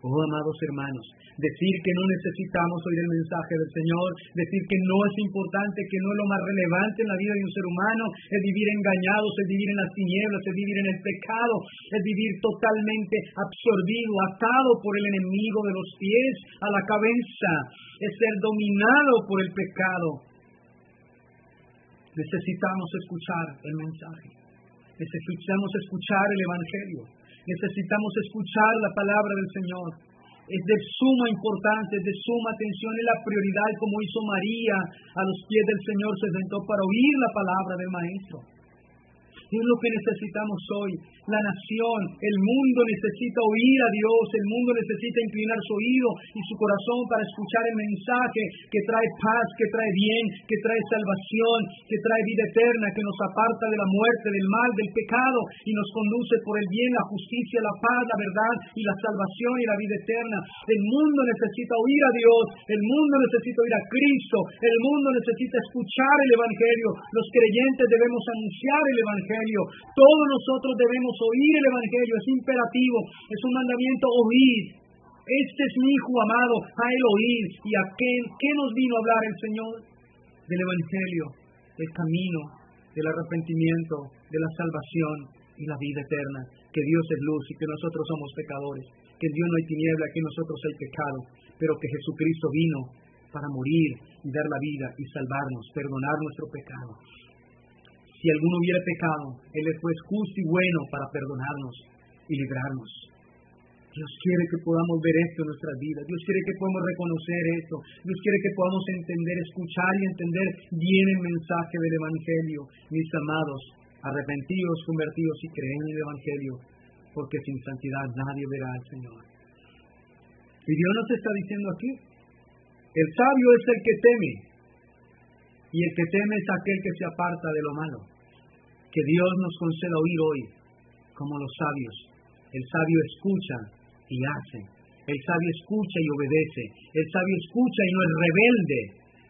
Oh, amados hermanos, decir que no necesitamos oír el mensaje del Señor, decir que no es importante, que no es lo más relevante en la vida de un ser humano, es vivir engañados, es vivir en las tinieblas, es vivir en el pecado, es vivir totalmente absorbido, atado por el enemigo de los pies a la cabeza, es ser dominado por el pecado. Necesitamos escuchar el mensaje, necesitamos escuchar el Evangelio. Necesitamos escuchar la palabra del Señor. Es de suma importancia, es de suma atención, es la prioridad, como hizo María a los pies del Señor, se sentó para oír la palabra del Maestro. Es lo que necesitamos hoy. La nación, el mundo necesita oír a Dios, el mundo necesita inclinar su oído y su corazón para escuchar el mensaje que trae paz, que trae bien, que trae salvación, que trae vida eterna, que nos aparta de la muerte, del mal, del pecado y nos conduce por el bien, la justicia, la paz, la verdad y la salvación y la vida eterna. El mundo necesita oír a Dios, el mundo necesita oír a Cristo, el mundo necesita escuchar el Evangelio. Los creyentes debemos anunciar el Evangelio. Todos nosotros debemos oír el Evangelio, es imperativo, es un mandamiento oír. Este es mi hijo amado, a él oír. ¿Y a qué nos vino a hablar el Señor? Del Evangelio, del camino, del arrepentimiento, de la salvación y la vida eterna. Que Dios es luz y que nosotros somos pecadores, que en Dios no hay tiniebla, que en nosotros hay pecado, pero que Jesucristo vino para morir y dar la vida y salvarnos, perdonar nuestro pecado. Si alguno hubiera pecado, Él fue justo y bueno para perdonarnos y librarnos. Dios quiere que podamos ver esto en nuestras vidas. Dios quiere que podamos reconocer esto. Dios quiere que podamos entender, escuchar y entender bien el mensaje del Evangelio. Mis amados, arrepentidos, convertidos y creen en el Evangelio, porque sin santidad nadie verá al Señor. Y Dios nos está diciendo aquí, el sabio es el que teme, y el que teme es aquel que se aparta de lo malo. Que Dios nos conceda oír hoy, como los sabios. El sabio escucha y hace. El sabio escucha y obedece. El sabio escucha y no es rebelde.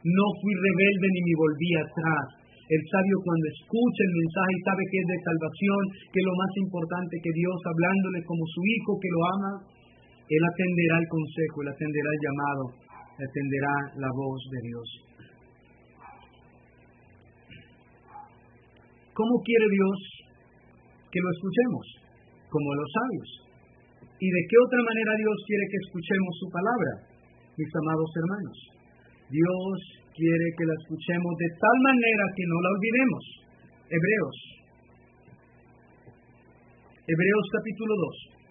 No fui rebelde ni me volví atrás. El sabio cuando escucha el mensaje y sabe que es de salvación, que es lo más importante, que Dios hablándole como su hijo que lo ama, él atenderá el consejo, él atenderá el llamado, atenderá la voz de Dios. ¿Cómo quiere Dios que lo escuchemos? Como los sabios. ¿Y de qué otra manera Dios quiere que escuchemos su palabra? Mis amados hermanos, Dios quiere que la escuchemos de tal manera que no la olvidemos. Hebreos capítulo 2.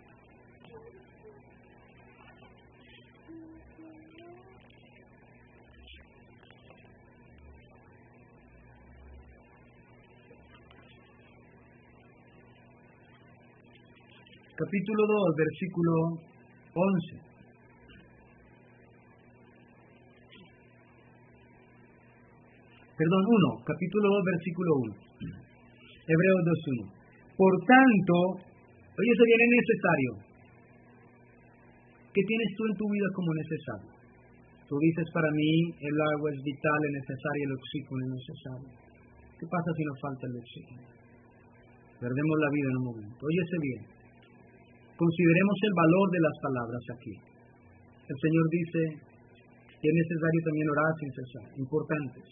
Capítulo 2, versículo 11. Perdón, 1. Capítulo 2, versículo 1. Hebreos 2:1. Por tanto, oye, eso viene necesario. ¿Qué tienes tú en tu vida como necesario? Tú dices, para mí el agua es vital, es necesaria, el oxígeno es necesario. ¿Qué pasa si nos falta el oxígeno? Perdemos la vida en un momento. Óyese bien. Consideremos el valor de las palabras aquí. El Señor dice que es necesario también orar sin cesar. Importantes.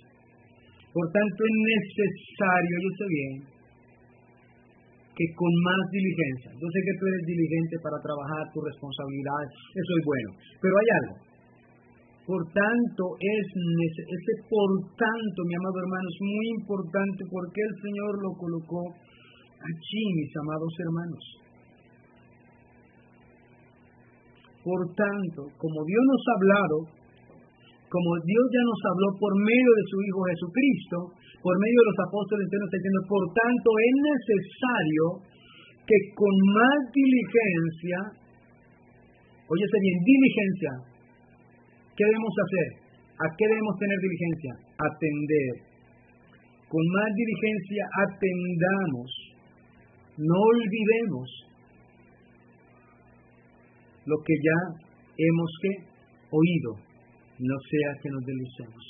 Por tanto, es necesario, yo sé bien, que con más diligencia. Yo sé que tú eres diligente para trabajar tus responsabilidades. Eso es bueno. Pero hay algo. Por tanto, ese por tanto, mi amado hermano, es muy importante porque el Señor lo colocó allí, mis amados hermanos. Por tanto, como Dios nos ha hablado, como Dios ya nos habló por medio de su Hijo Jesucristo, por medio de los apóstoles, entonces nos está diciendo, por tanto es necesario que con más diligencia, óyese bien, diligencia, ¿qué debemos hacer? ¿A qué debemos tener diligencia? Atender. Con más diligencia atendamos, no olvidemos lo que ya hemos oído. no sea que nos deslicemos.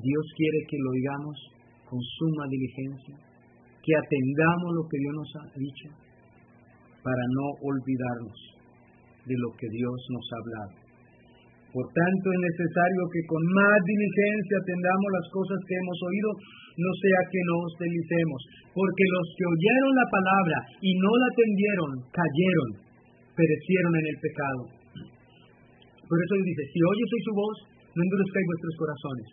Dios quiere que lo digamos con suma diligencia, que atendamos lo que Dios nos ha dicho, para no olvidarnos de lo que Dios nos ha hablado. Por tanto, es necesario que con más diligencia atendamos las cosas que hemos oído, no sea que nos deslicemos, porque los que oyeron la palabra y no la atendieron, cayeron, perecieron en el pecado. Por eso Él dice, si oyes hoy su voz, no endurezcáis vuestros corazones,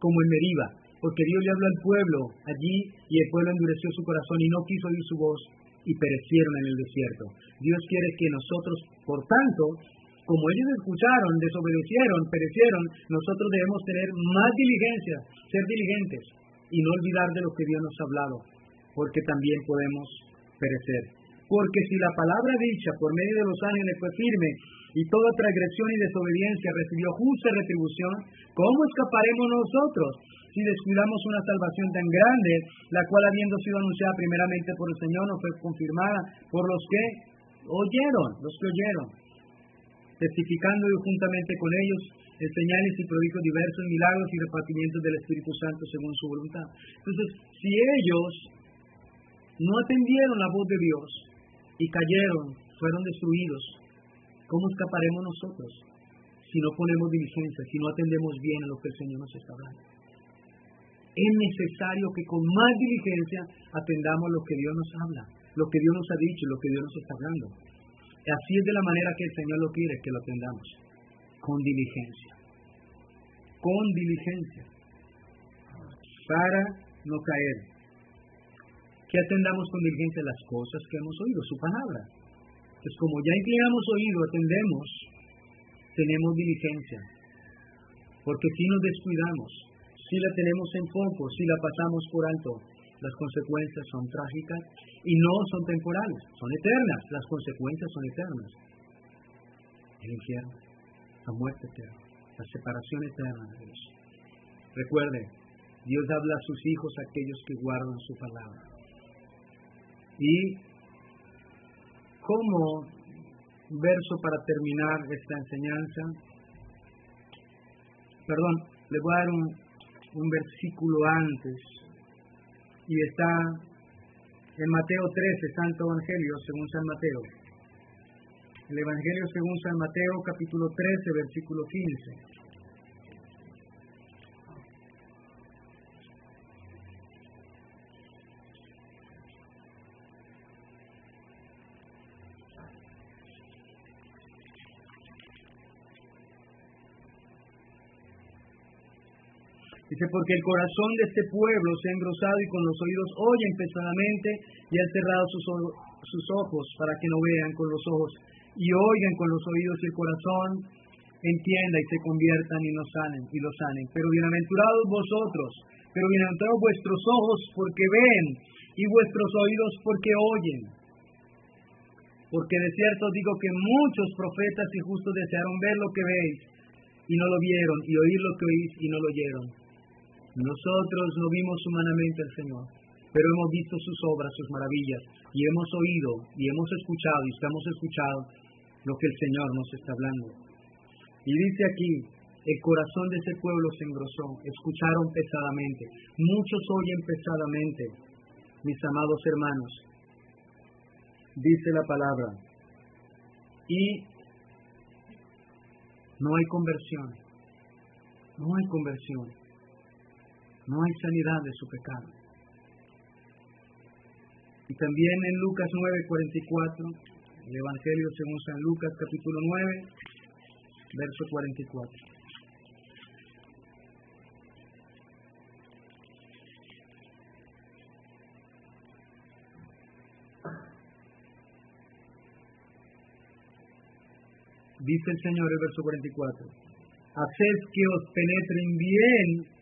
como en Meriba, porque Dios le habló al pueblo allí y el pueblo endureció su corazón y no quiso oír su voz y perecieron en el desierto. Dios quiere que nosotros, por tanto, como ellos escucharon, desobedecieron, perecieron, nosotros debemos tener más diligencia, ser diligentes y no olvidar de lo que Dios nos ha hablado, porque también podemos perecer. Porque si la palabra dicha por medio de los ángeles fue firme y toda transgresión y desobediencia recibió justa retribución, ¿cómo escaparemos nosotros si descuidamos una salvación tan grande, la cual habiendo sido anunciada primeramente por el Señor, no fue confirmada por los que oyeron, testificando juntamente con ellos en señales y prodigios diversos, milagros y repartimientos del Espíritu Santo según su voluntad? Entonces, si ellos no atendieron la voz de Dios y cayeron, fueron destruidos, ¿cómo escaparemos nosotros si no ponemos diligencia, si no atendemos bien a lo que el Señor nos está hablando? Es necesario que con más diligencia atendamos lo que Dios nos habla, lo que Dios nos ha dicho, lo que Dios nos está hablando. Así es de la manera que el Señor lo quiere, que lo atendamos, con diligencia, para no caer. Que atendamos con diligencia las cosas que hemos oído, su palabra. Pues como ya inclinamos oído, atendemos, tenemos diligencia, porque si nos descuidamos, si la tenemos en poco, si la pasamos por alto, las consecuencias son trágicas y no son temporales, son eternas. Las consecuencias son eternas. El infierno, la muerte eterna, la separación eterna de Dios. Recuerde, Dios habla a sus hijos, a aquellos que guardan su palabra. Y como verso para terminar esta enseñanza, le voy a dar un versículo antes, y está en Mateo 13, Santo Evangelio según San Mateo. El Evangelio según San Mateo, capítulo 13, versículo 15. Dice, porque el corazón de este pueblo se ha engrosado y con los oídos oyen pesadamente y han cerrado sus ojos para que no vean con los ojos y oigan con los oídos y el corazón entienda y se conviertan y los sanen. Pero bienaventurados vosotros, pero bienaventurados vuestros ojos porque ven y vuestros oídos porque oyen. Porque de cierto digo que muchos profetas y justos desearon ver lo que veis y no lo vieron, y oír lo que oís y no lo oyeron. Nosotros no vimos humanamente al Señor, pero hemos visto sus obras, sus maravillas, y hemos oído, y hemos escuchado, y estamos escuchando lo que el Señor nos está hablando. Y dice aquí, el corazón de ese pueblo se engrosó, escucharon pesadamente, muchos oyen pesadamente, mis amados hermanos, dice la palabra, y no hay conversión, no hay sanidad de su pecado. Y también en Lucas 9:44, el Evangelio según San Lucas, capítulo 9, verso 44. Dice el Señor, el verso 44, haced que os penetren bien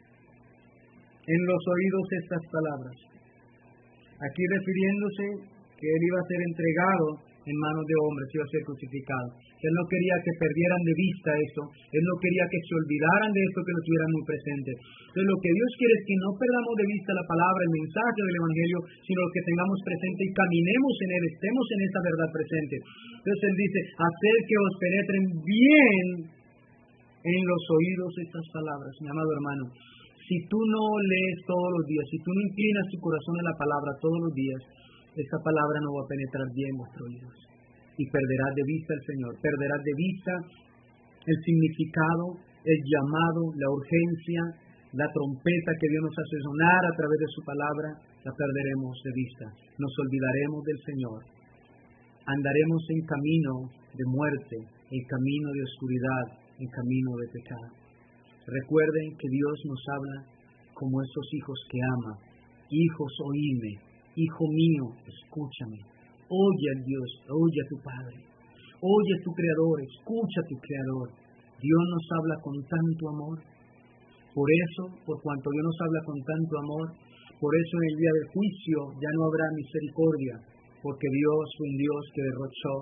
en los oídos estas palabras. Aquí refiriéndose que Él iba a ser entregado en manos de hombres, iba a ser crucificado. Él no quería que perdieran de vista esto, Él no quería que se olvidaran de esto, que lo tuvieran muy presente. Entonces lo que Dios quiere es que no perdamos de vista la palabra, el mensaje del Evangelio, sino que tengamos presente y caminemos en Él, estemos en esa verdad presente. Entonces Él dice, hacer que os penetren bien en los oídos estas palabras. Mi amado hermano, si tú no lees todos los días, si tú no inclinas tu corazón a la palabra todos los días, esa palabra no va a penetrar bien en vuestros oídos. Y perderás de vista al Señor, perderás de vista el significado, el llamado, la urgencia, la trompeta que Dios nos hace sonar a través de su palabra, la perderemos de vista. Nos olvidaremos del Señor. Andaremos en camino de muerte, en camino de oscuridad, en camino de pecado. Recuerden que Dios nos habla como esos hijos que ama. Hijos, oíme. Hijo mío, escúchame. Oye a Dios, oye a tu Padre. Oye a tu Creador, escucha a tu Creador. Dios nos habla con tanto amor. Por eso, por cuanto Dios nos habla con tanto amor, por eso en el día del juicio ya no habrá misericordia, porque Dios fue un Dios que derrochó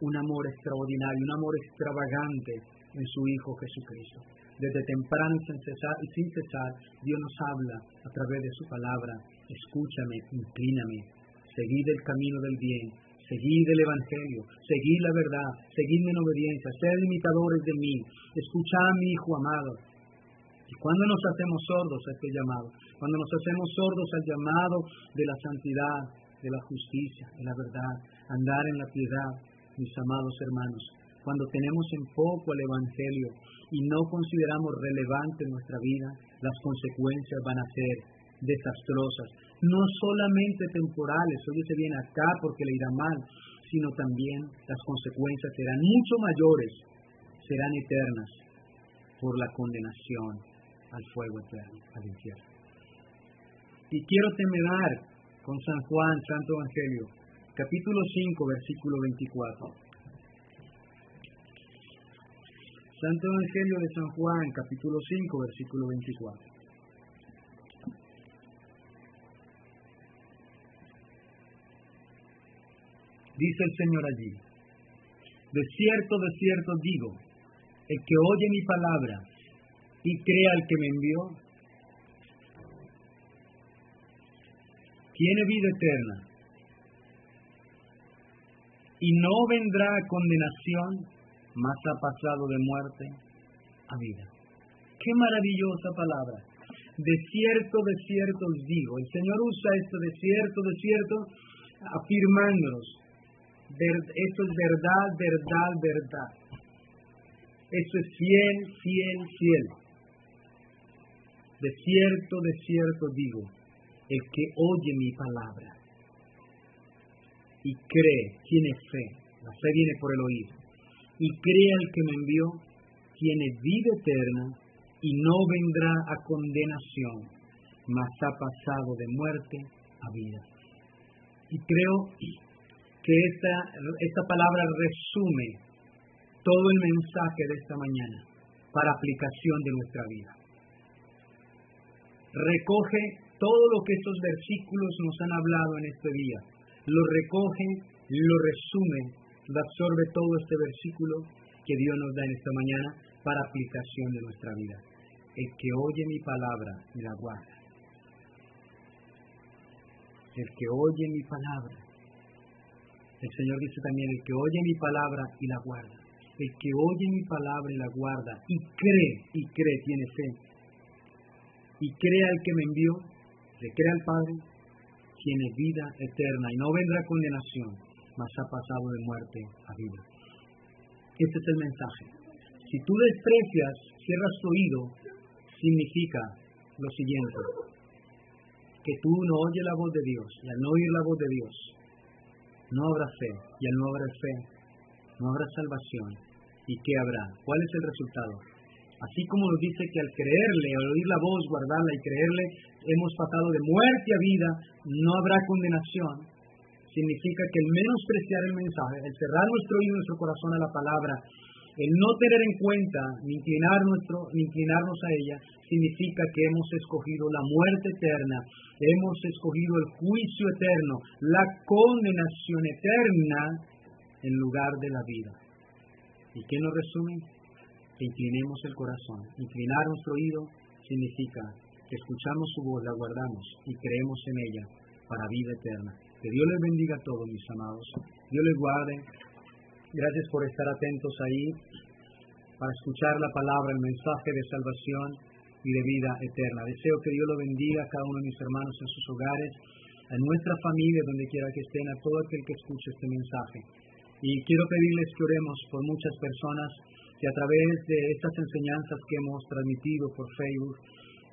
un amor extraordinario, un amor extravagante en su Hijo Jesucristo. Desde temprano y sin cesar, Dios nos habla a través de su palabra. Escúchame, inclíname, seguid el camino del bien, seguid el Evangelio, seguid la verdad, seguidme en obediencia, sed imitadores de mí, escuchad a mi Hijo amado. Y cuando nos hacemos sordos a este llamado, cuando nos hacemos sordos al llamado de la santidad, de la justicia, de la verdad, andar en la piedad, mis amados hermanos, cuando tenemos en poco el Evangelio y no consideramos relevante en nuestra vida, las consecuencias van a ser desastrosas, no solamente temporales, oye, se viene acá porque le irá mal, sino también las consecuencias serán mucho mayores, serán eternas por la condenación al fuego eterno, al infierno. Y quiero terminar con San Juan, Santo Evangelio, capítulo 5, versículo 24. Santo Evangelio de San Juan, capítulo 5, versículo 24. Dice el Señor allí: de cierto digo, el que oye mi palabra y crea al que me envió, tiene vida eterna y no vendrá a condenación, mas ha pasado de muerte a vida. ¡Qué maravillosa palabra! De cierto os digo. El Señor usa esto de cierto, afirmándonos. Esto es verdad. Esto es fiel. De cierto digo, el que oye mi palabra y cree, tiene fe, la fe viene por el oír, y cree al que me envió, tiene vida eterna y no vendrá a condenación, mas ha pasado de muerte a vida. Y creo que esta palabra resume todo el mensaje de esta mañana para aplicación de nuestra vida. Recoge todo lo que estos versículos nos han hablado en este día. Lo recoge, lo resume, lo absorbe todo este versículo que Dios nos da en esta mañana para aplicación de nuestra vida. El que oye mi palabra y la guarda. El que oye mi palabra. El Señor dice también, el que oye mi palabra y la guarda. El que oye mi palabra y la guarda y cree, tiene fe. Y cree al que me envió, le cree al Padre, tiene vida eterna y no vendrá condenación, mas ha pasado de muerte a vida. Este es el mensaje. Si tú desprecias, cierras tu oído, significa lo siguiente: que tú no oyes la voz de Dios, y al no oír la voz de Dios, no habrá fe, y al no haber fe, no habrá salvación. ¿Y qué habrá? ¿Cuál es el resultado? Así como nos dice que al creerle, al oír la voz, guardarla y creerle, hemos pasado de muerte a vida, no habrá condenación. Significa que el menospreciar el mensaje, el cerrar nuestro oído y nuestro corazón a la palabra, el no tener en cuenta ni inclinarnos a ella, significa que hemos escogido la muerte eterna, hemos escogido el juicio eterno, la condenación eterna en lugar de la vida. ¿Y qué nos resume? Que inclinemos el corazón. Inclinar nuestro oído significa que escuchamos su voz, la guardamos y creemos en ella para vida eterna. Que Dios les bendiga a todos, mis amados. Dios les guarde. Gracias por estar atentos ahí para escuchar la palabra, el mensaje de salvación y de vida eterna. Deseo que Dios lo bendiga a cada uno de mis hermanos en sus hogares, a nuestra familia, donde quiera que estén, a todo aquel que escuche este mensaje. Y quiero pedirles que oremos por muchas personas que a través de estas enseñanzas que hemos transmitido por Facebook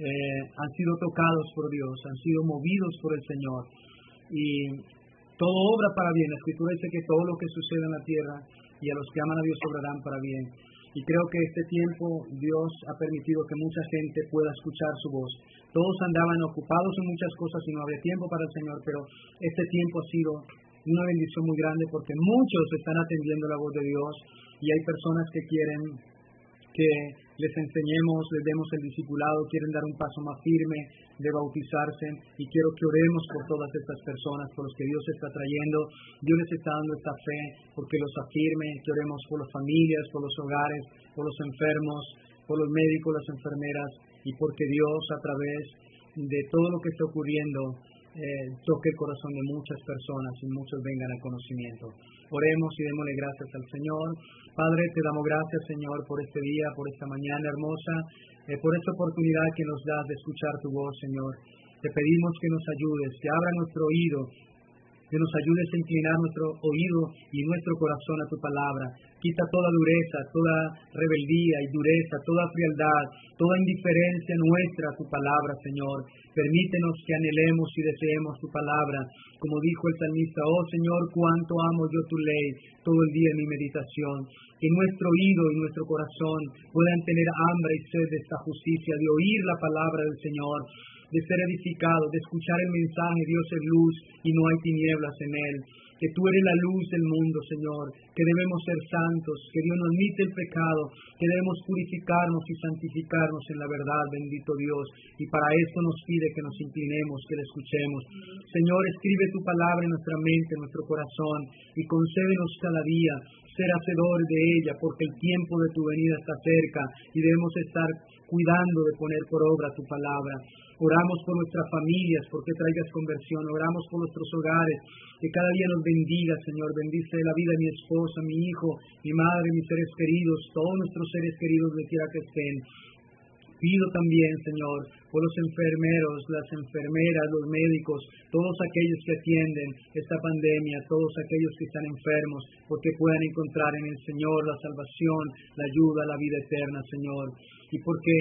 han sido tocados por Dios, han sido movidos por el Señor. Y todo obra para bien. La Escritura dice que todo lo que sucede en la tierra y a los que aman a Dios obrarán para bien. Y creo que este tiempo Dios ha permitido que mucha gente pueda escuchar su voz. Todos andaban ocupados en muchas cosas y no había tiempo para el Señor, pero este tiempo ha sido una bendición muy grande porque muchos están atendiendo la voz de Dios y hay personas que quieren que les enseñemos, les demos el discipulado, quieren dar un paso más firme de bautizarse, y quiero que oremos por todas estas personas, por los que Dios está trayendo. Dios les está dando esta fe porque los afirme, que oremos por las familias, por los hogares, por los enfermos, por los médicos, las enfermeras, y porque Dios, a través de todo lo que está ocurriendo, toque el corazón de muchas personas y muchos vengan al conocimiento. Oremos y démosle gracias al Señor. Padre, te damos gracias, Señor, por este día, por esta mañana hermosa, por esta oportunidad que nos das de escuchar tu voz, Señor. Te pedimos que nos ayudes, que abra nuestro oído, que nos ayudes a inclinar nuestro oído y nuestro corazón a tu palabra. Quita toda dureza, toda rebeldía y dureza, toda frialdad, toda indiferencia nuestra a tu palabra, Señor. Permítenos que anhelemos y deseemos tu palabra. Como dijo el salmista, oh Señor, cuánto amo yo tu ley, todo el día en mi meditación. Que nuestro oído y nuestro corazón puedan tener hambre y sed de esta justicia, de oír la palabra del Señor, de ser edificado, de escuchar el mensaje. Dios es luz y no hay tinieblas en él. Que tú eres la luz del mundo, Señor, que debemos ser santos, que Dios no admite el pecado, que debemos purificarnos y santificarnos en la verdad, bendito Dios, y para esto nos pide que nos inclinemos, que la escuchemos. Señor, escribe tu palabra en nuestra mente, en nuestro corazón, y concédenos cada día ser hacedores de ella, porque el tiempo de tu venida está cerca, y debemos estar cuidando de poner por obra tu palabra. Oramos por nuestras familias, porque traigas conversión. Oramos por nuestros hogares, que cada día nos bendiga, Señor. Bendice la vida de mi esposa, mi hijo, mi madre, mis seres queridos, todos nuestros seres queridos, donde quiera que estén. Pido también, Señor, por los enfermeros, las enfermeras, los médicos, todos aquellos que atienden esta pandemia, todos aquellos que están enfermos, porque puedan encontrar en el Señor la salvación, la ayuda, la vida eterna, Señor. Y porque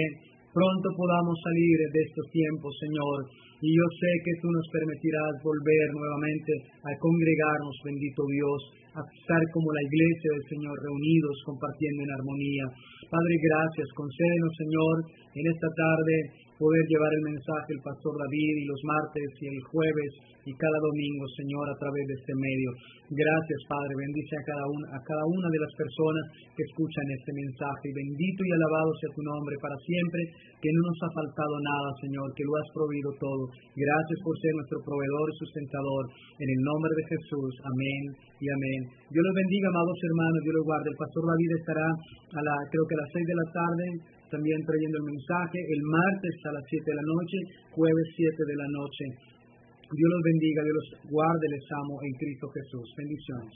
pronto podamos salir de estos tiempos, Señor. Y yo sé que tú nos permitirás volver nuevamente a congregarnos, bendito Dios, a estar como la iglesia del Señor, reunidos, compartiendo en armonía. Padre, gracias. Concédenos, Señor, en esta tarde poder llevar el mensaje del Pastor David, y los martes y el jueves y cada domingo, Señor, a través de este medio. Gracias, Padre. Bendice a cada una de las personas que escuchan este mensaje. Y bendito y alabado sea tu nombre para siempre, que no nos ha faltado nada, Señor, que lo has proveído todo. Gracias por ser nuestro proveedor y sustentador. En el nombre de Jesús. Amén y amén. Dios los bendiga, amados hermanos. Dios los guarde. El Pastor David estará creo que a las 6 de la tarde, también trayendo el mensaje. El martes a las 7 de la noche, jueves 7 de la noche. Dios los bendiga, Dios los guarde, les amo en Cristo Jesús. Bendiciones.